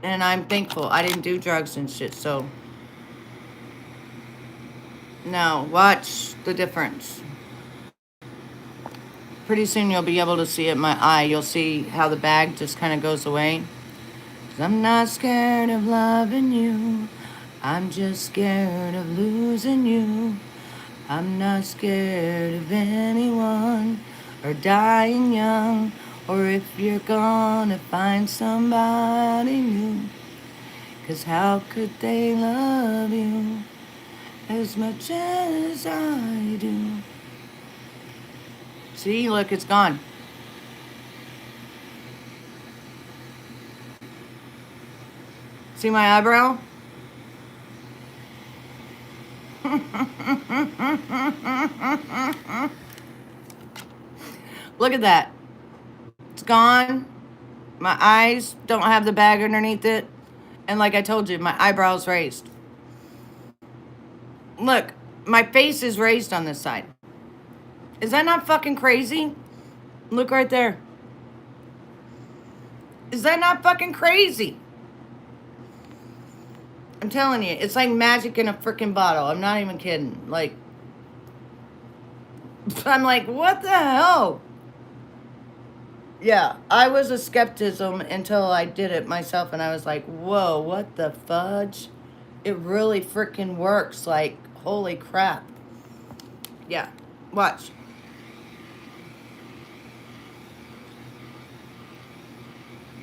And I'm thankful. I didn't do drugs and shit, so. Now, watch the difference. Pretty soon you'll be able to see it in my eye. You'll see how the bag just kind of goes away. 'Cause I'm not scared of loving you. I'm just scared of losing you. I'm not scared of anyone or dying young, or if you're gonna find somebody new. 'Cause how could they love you as much as I do? See, look, it's gone. See my eyebrow? Look at that. It's gone. My eyes don't have the bag underneath it. And like I told you, my eyebrow's raised. Look, my face is raised on this side. Is that not fucking crazy? Look right there. Is that not fucking crazy? I'm telling you, it's like magic in a freaking bottle. I'm not even kidding. Like, I'm like, what the hell? Yeah, I was a skepticism until I did it myself, and I was like, whoa, what the fudge? It really freaking works. Like, holy crap. Yeah, watch.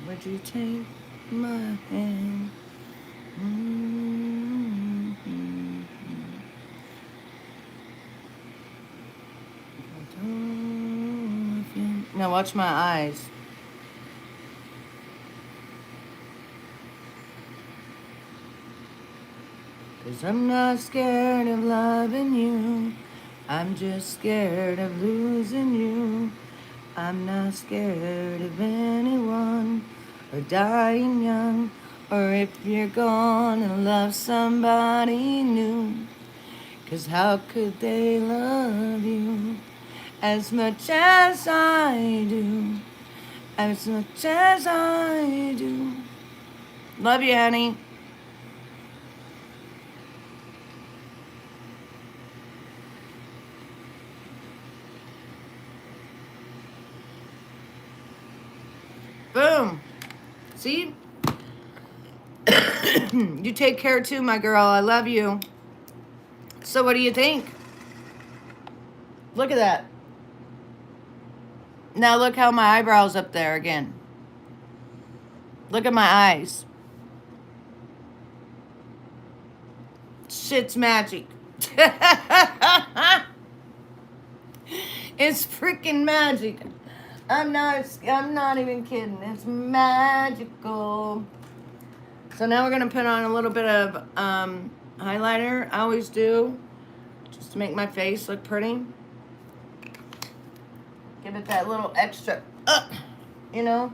Would you take my hand? Now watch my eyes. Cause I'm not scared of loving you. I'm just scared of losing you. I'm not scared of anyone or dying young, or if you're gonna love somebody new. Cause how could they love you as much as I do? As much as I do. Love you, honey. Boom. See? You take care too, my girl. I love you. So what do you think? Look at that. Now look how my eyebrow's up there again. Look at my eyes. Shit's magic. It's freaking magic. I'm not even kidding. It's magical. So now we're gonna put on a little bit of highlighter. I always do, just to make my face look pretty. Give it that little extra, you know.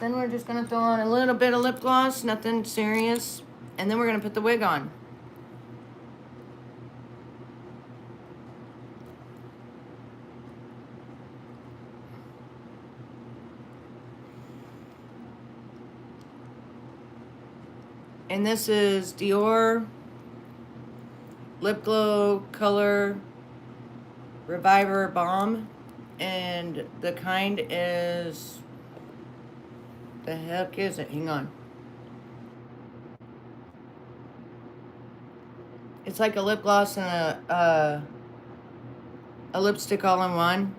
Then we're just gonna throw on a little bit of lip gloss, nothing serious, and then we're gonna put the wig on. And this is Dior Lip Glow Color Reviver Balm. And the kind is... The heck is it? Hang on. It's like a lip gloss and a lipstick all in one.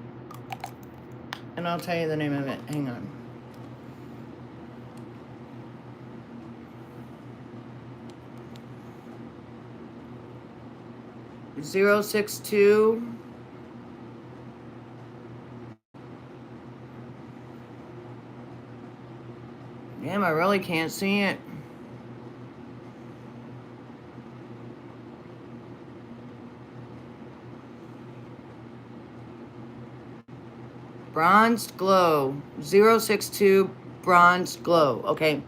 And I'll tell you the name of it. Hang on. .062. Damn, I really can't see it. Bronzed Glow. 062 Bronzed Glow. Okay.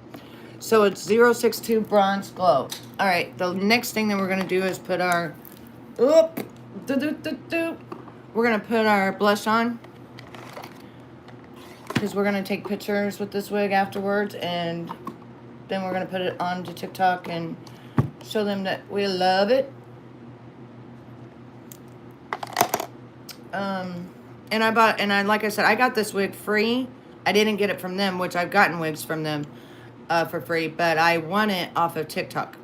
So it's 062 Bronzed Glow. Alright, the next thing that we're going to do is put our... Oop! We're going to put our blush on. Because we're going to take pictures with this wig afterwards. And then we're going to put it onto TikTok and show them that we love it. Like I said, I got this wig free. I didn't get it from them, which I've gotten wigs from them for free, but I won it off of TikTok.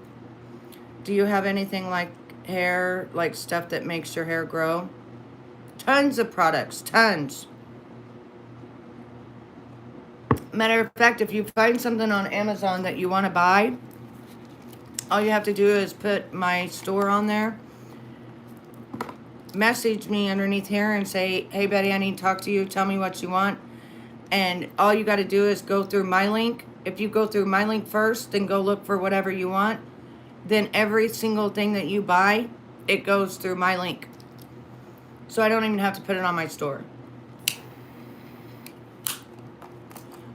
Do you have anything like hair, like stuff that makes your hair grow? Tons of products, tons. Matter of fact, if you find something on Amazon that you want to buy, all you have to do is put my store on there. Message me underneath here and say, hey Betty, I need to talk to you, tell me what you want. And all you got to do is go through my link. If you go through my link first, then go look for whatever you want, then every single thing that you buy, it goes through my link. So I don't even have to put it on my store.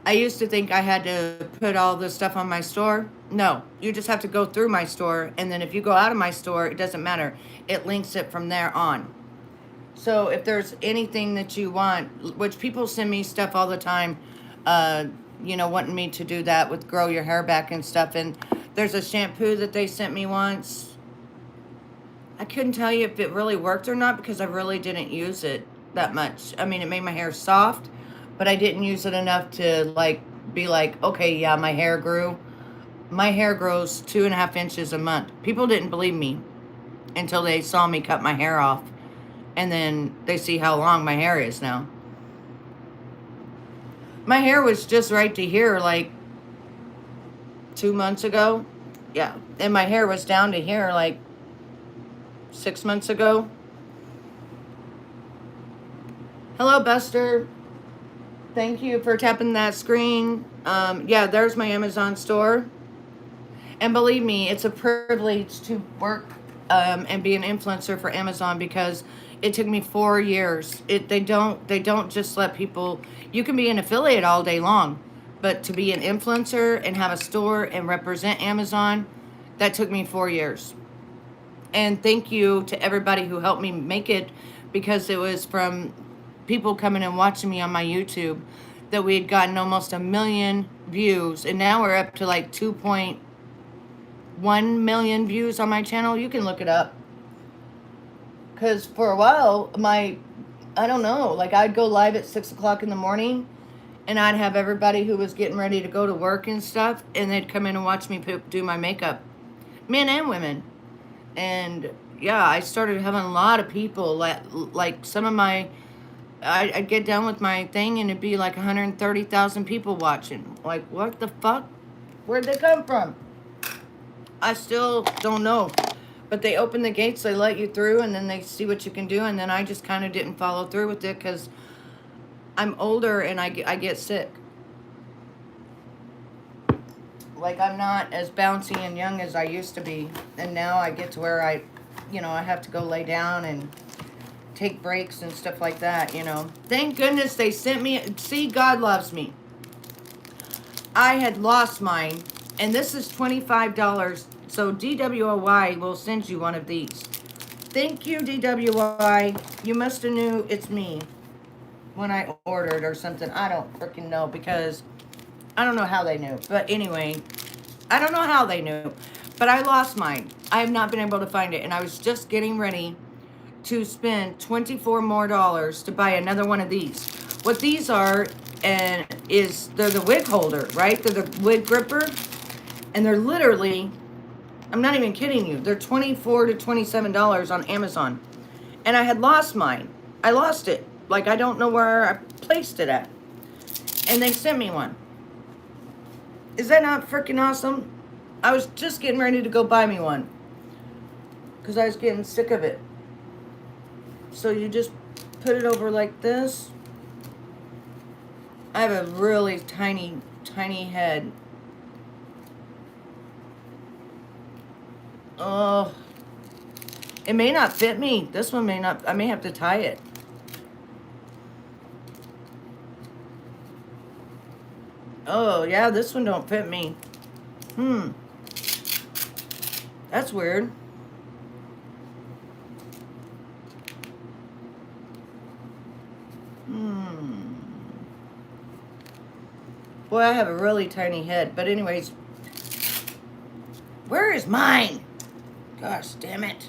I used to think I had to put all this stuff on my store. No, you just have to go through my store, and then if you go out of my store, it doesn't matter. It links it from there on. So if there's anything that you want, which people send me stuff all the time, you know, wanting me to do that with grow your hair back and stuff. And there's a shampoo that they sent me once. I couldn't tell you if it really worked or not because I really didn't use it that much. I mean, it made my hair soft, but I didn't use it enough to like be like, okay, yeah, my hair grew. My hair grows 2.5 inches a month. People didn't believe me until they saw me cut my hair off. And then they see how long my hair is now. My hair was just right to here like 2 months ago. Yeah. And my hair was down to here like 6 months ago. Hello, Buster. Thank you for tapping that screen. Yeah, there's my Amazon store. And believe me, it's a privilege to work and be an influencer for Amazon because it took me 4 years. They don't just let people... You can be an affiliate all day long, but to be an influencer and have a store and represent Amazon, that took me 4 years. And thank you to everybody who helped me make it, because it was from people coming and watching me on my YouTube that we had gotten almost 1 million views, and now we're up to like 2.1 million views on my channel. You can look it up. Because for a while, I don't know, like I'd go live at 6 o'clock in the morning and I'd have everybody who was getting ready to go to work and stuff, and they'd come in and watch me do my makeup. Men and women. And yeah, I started having a lot of people, like some of my, I'd get done with my thing and it'd be like 130,000 people watching. Like, what the fuck? Where'd they come from? I still don't know. But they open the gates, they let you through, and then they see what you can do. And then I just kind of didn't follow through with it because I'm older and I get sick. Like, I'm not as bouncy and young as I used to be. And now I get to where I have to go lay down and take breaks and stuff like that, you know. Thank goodness they sent me. See, God loves me. I had lost mine, and this is $25. So DWOY will send you one of these. Thank you, DWY. You must have knew it's me when I ordered or something. I don't freaking know, because I don't know how they knew. But anyway, I don't know how they knew. But I lost mine. I have not been able to find it. And I was just getting ready to spend $24 more to buy another one of these. What these are, and is they're the wig holder, right? They're the wig gripper, and they're literally, I'm not even kidding you, they're $24 to $27 on Amazon. And I had lost mine. I lost it. Like, I don't know where I placed it at. And they sent me one. Is that not freaking awesome? I was just getting ready to go buy me one, because I was getting sick of it. So you just put it over like this. I have a really tiny, tiny head. Oh, it may not fit me. This one may not. I may have to tie it. Oh, yeah, this one don't fit me. That's weird. Boy, I have a really tiny head. But anyways, where is mine? Gosh, damn it.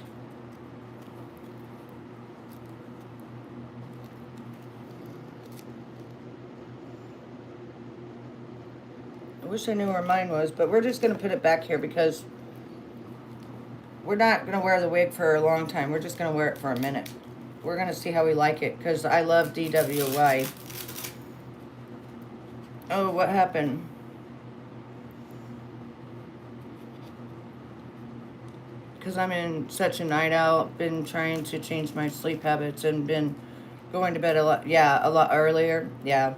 I wish I knew where mine was, but we're just going to put it back here because we're not going to wear the wig for a long time. We're just going to wear it for a minute. We're going to see how we like it, because I love DWY. Oh, what happened? Because I'm in such a night out, been trying to change my sleep habits and been going to bed a lot earlier. Yeah.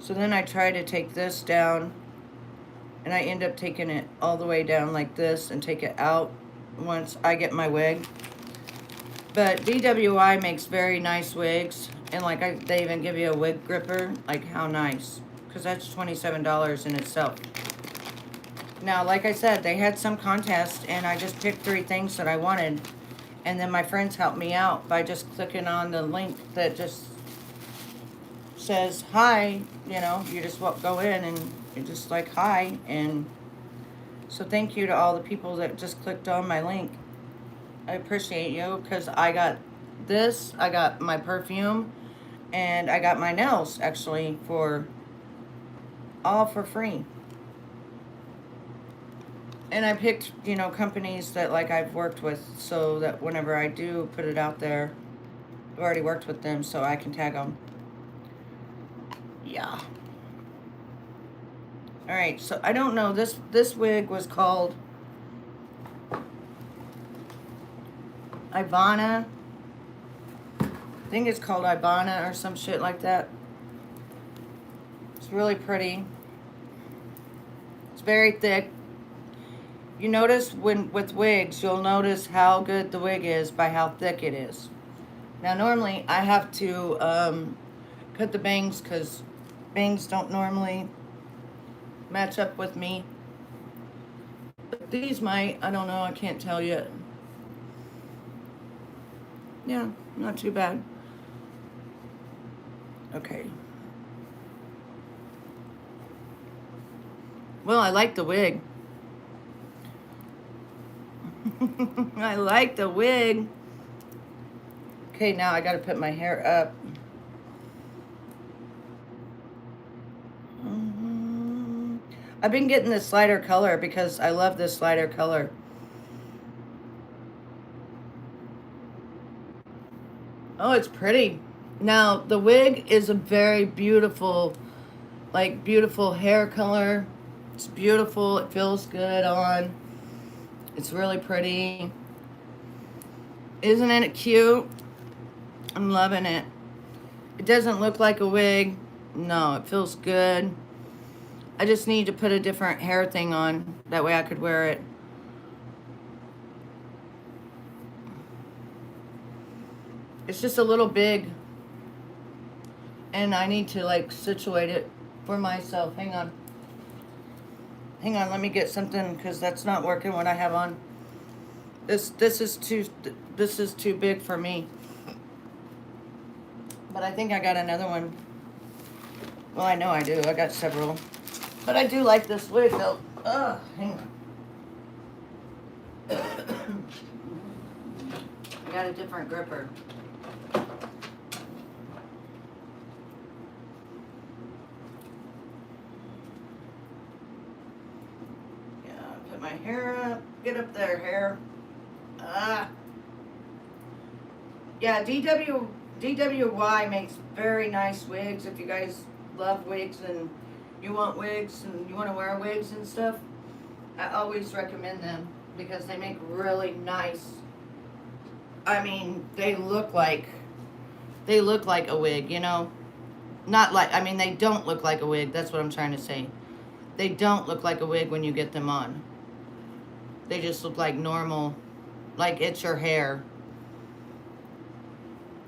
So then I try to take this down, and I end up taking it all the way down like this and take it out once I get my wig. But DWI makes very nice wigs, and like they even give you a wig gripper. Like, how nice, because that's $27 in itself. Now, like I said, they had some contest, and I just picked 3 things that I wanted, and then my friends helped me out by just clicking on the link that just says hi. You know, you just go in and you're just like, hi. And so thank you to all the people that just clicked on my link. I appreciate you, because I got this, I got my perfume, and I got my nails, actually, all for free. And I picked, you know, companies that, like, I've worked with, so that whenever I do put it out there, I've already worked with them, so I can tag them. Yeah. Alright, so I don't know, this wig was called Ivana. I think it's called Ivana or some shit like that. It's really pretty. It's very thick. You notice with wigs, you'll notice how good the wig is by how thick it is. Now, normally I have to cut the bangs, because bangs don't normally match up with me. But these might. I don't know. I can't tell yet. Yeah, not too bad. Okay. Well, I like the wig. I like the wig. Okay, now I gotta put my hair up. I've been getting this lighter color because I love this lighter color. Oh, it's pretty. Now, the wig is a very beautiful, like, beautiful hair color. It's beautiful. It feels good on. It's really pretty. Isn't it cute? I'm loving it. It doesn't look like a wig. No, it feels good. I just need to put a different hair thing on. That way I could wear it. It's just a little big. And I need to, like, situate it for myself. Hang on. Hang on, let me get something, because that's not working what I have on. This is too big for me. But I think I got another one. Well, I know I do. I got several. But I do like this wig, though. Ugh, hang on. I got a different gripper. Yeah, put my hair up. Get up there, hair. Yeah, DWY makes very nice wigs. If you guys love wigs and you want wigs and you want to wear wigs and stuff, I always recommend them because they make really nice. I mean, they look like a wig, you know? Not like, I mean, they don't look like a wig. That's what I'm trying to say. They don't look like a wig when you get them on. They just look like normal, like it's your hair.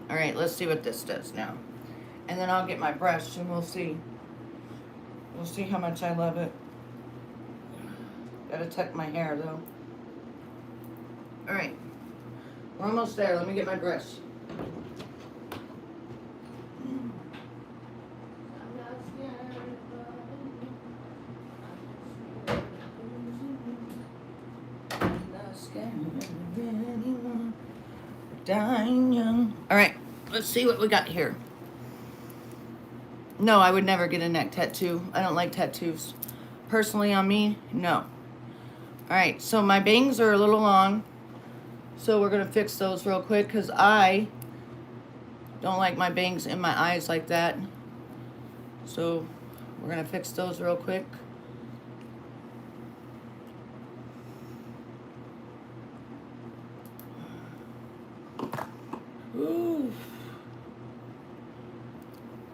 All right, let's see what this does now. And then I'll get my brush and we'll see. We'll see how much I love it. Gotta tuck my hair though. All right, we're almost there. Let me get my brush. Dying young. All right, let's see what we got here. No, I would never get a neck tattoo. I don't like tattoos. Personally, on me, no. All right, so my bangs are a little long, so we're gonna fix those real quick because I don't like my bangs in my eyes like that. So we're gonna fix those real quick. Ooh.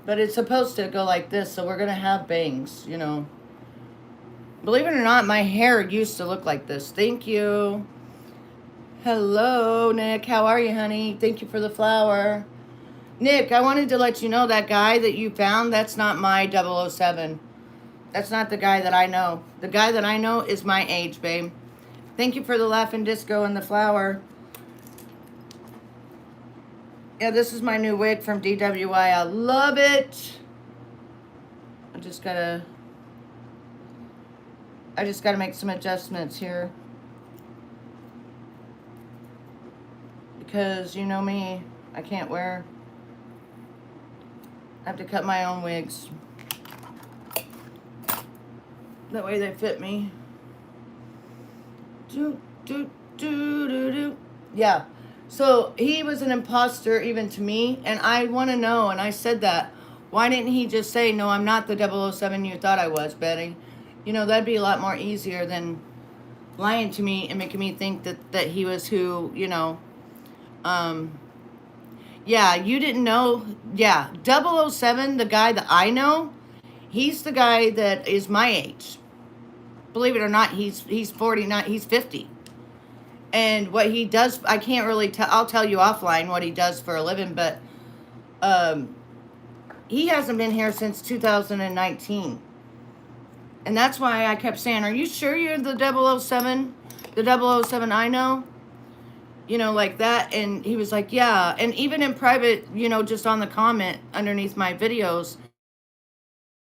But it's supposed to go like this, so we're gonna have bangs, you know. Believe it or not, my hair used to look like this. Thank you. Hello, Nick. How are you, honey? Thank you for the flower. Nick, I wanted to let you know that guy that you found, that's not my 007. That's not the guy that I know. The guy that I know is my age, babe. Thank you for the laughing disco and the flower. Yeah, this is my new wig from DWI. I love it. I just gotta make some adjustments here. Because you know me, I can't wear. I have to cut my own wigs. That way they fit me. Yeah. So he was an imposter even to me, and I want to know, and I said that. Why didn't he just say, no, I'm not the 007 you thought I was, Betty? You know, that'd be a lot more easier than lying to me and making me think that he was who, you know. Yeah, you didn't know. Yeah, 007, the guy that I know, he's the guy that is my age. Believe it or not, he's 49, he's 50. And what he does, I can't really tell. I'll tell you offline what he does for a living, but he hasn't been here since 2019. And that's why I kept saying, are you sure you're the 007? The 007 I know? You know, like that. And he was like, yeah. And even in private, you know, just on the comment underneath my videos,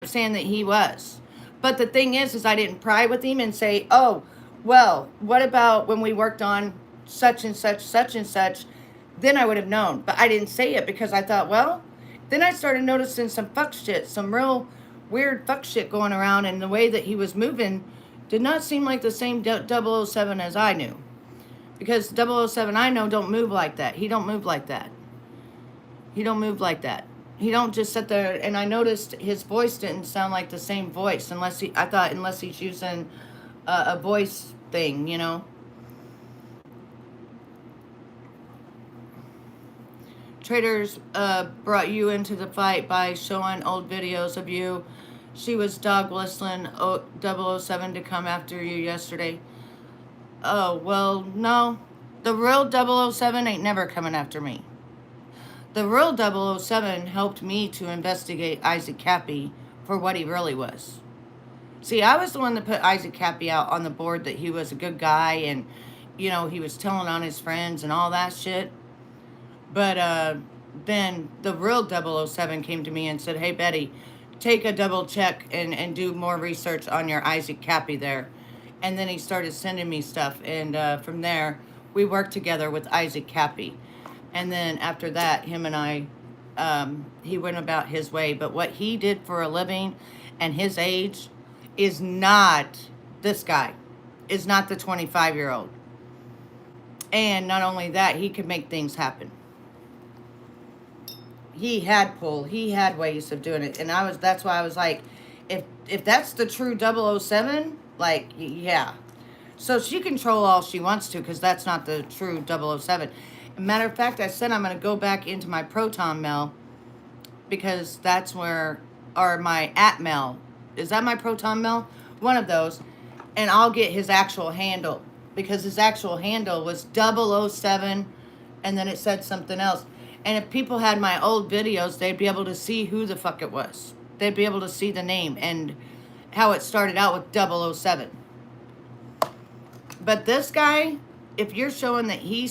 saying that he was. But the thing is I didn't pry with him and say, oh, well, what about when we worked on such and such, such and such? Then I would have known. But I didn't say it because I thought, well, then I started noticing some fuck shit, some real weird fuck shit going around. And the way that he was moving did not seem like the same 007 as I knew. Because 007 I know don't move like that. He don't move like that. He don't move like that. He don't just sit there. And I noticed his voice didn't sound like the same voice. Unless he's using a voice thing, you know. Traders brought you into the fight by showing old videos of you. She was dog whistling 007 to come after you yesterday. Oh, well, no. The real 007 ain't never coming after me. The real 007 helped me to investigate Isaac Cappy for what he really was. See, I was the one that put Isaac Cappy out on the board that he was a good guy and, you know, he was telling on his friends and all that shit. But then the real 007 came to me and said, hey, Betty, take a double check and do more research on your Isaac Cappy there. And then he started sending me stuff. And from there, We worked together with Isaac Cappy. And then after that, him and I, he went about his way. But what he did for a living and his age is not this guy, is not the 25-year-old. And not only that, he could make things happen. He had pull, he had ways of doing it. And that's why I was like, if that's the true 007, like, yeah. So she can troll all she wants to, because that's not the true 007. Matter of fact, I said I'm going to go back into my Proton mail, because that's where, or my at mail. Is that my Proton mail? One of those. And I'll get his actual handle, because his actual handle was 007, and then it said something else. And if people had my old videos, they'd be able to see who the fuck it was. They'd be able to see the name and how it started out with 007. But this guy, if you're showing that he's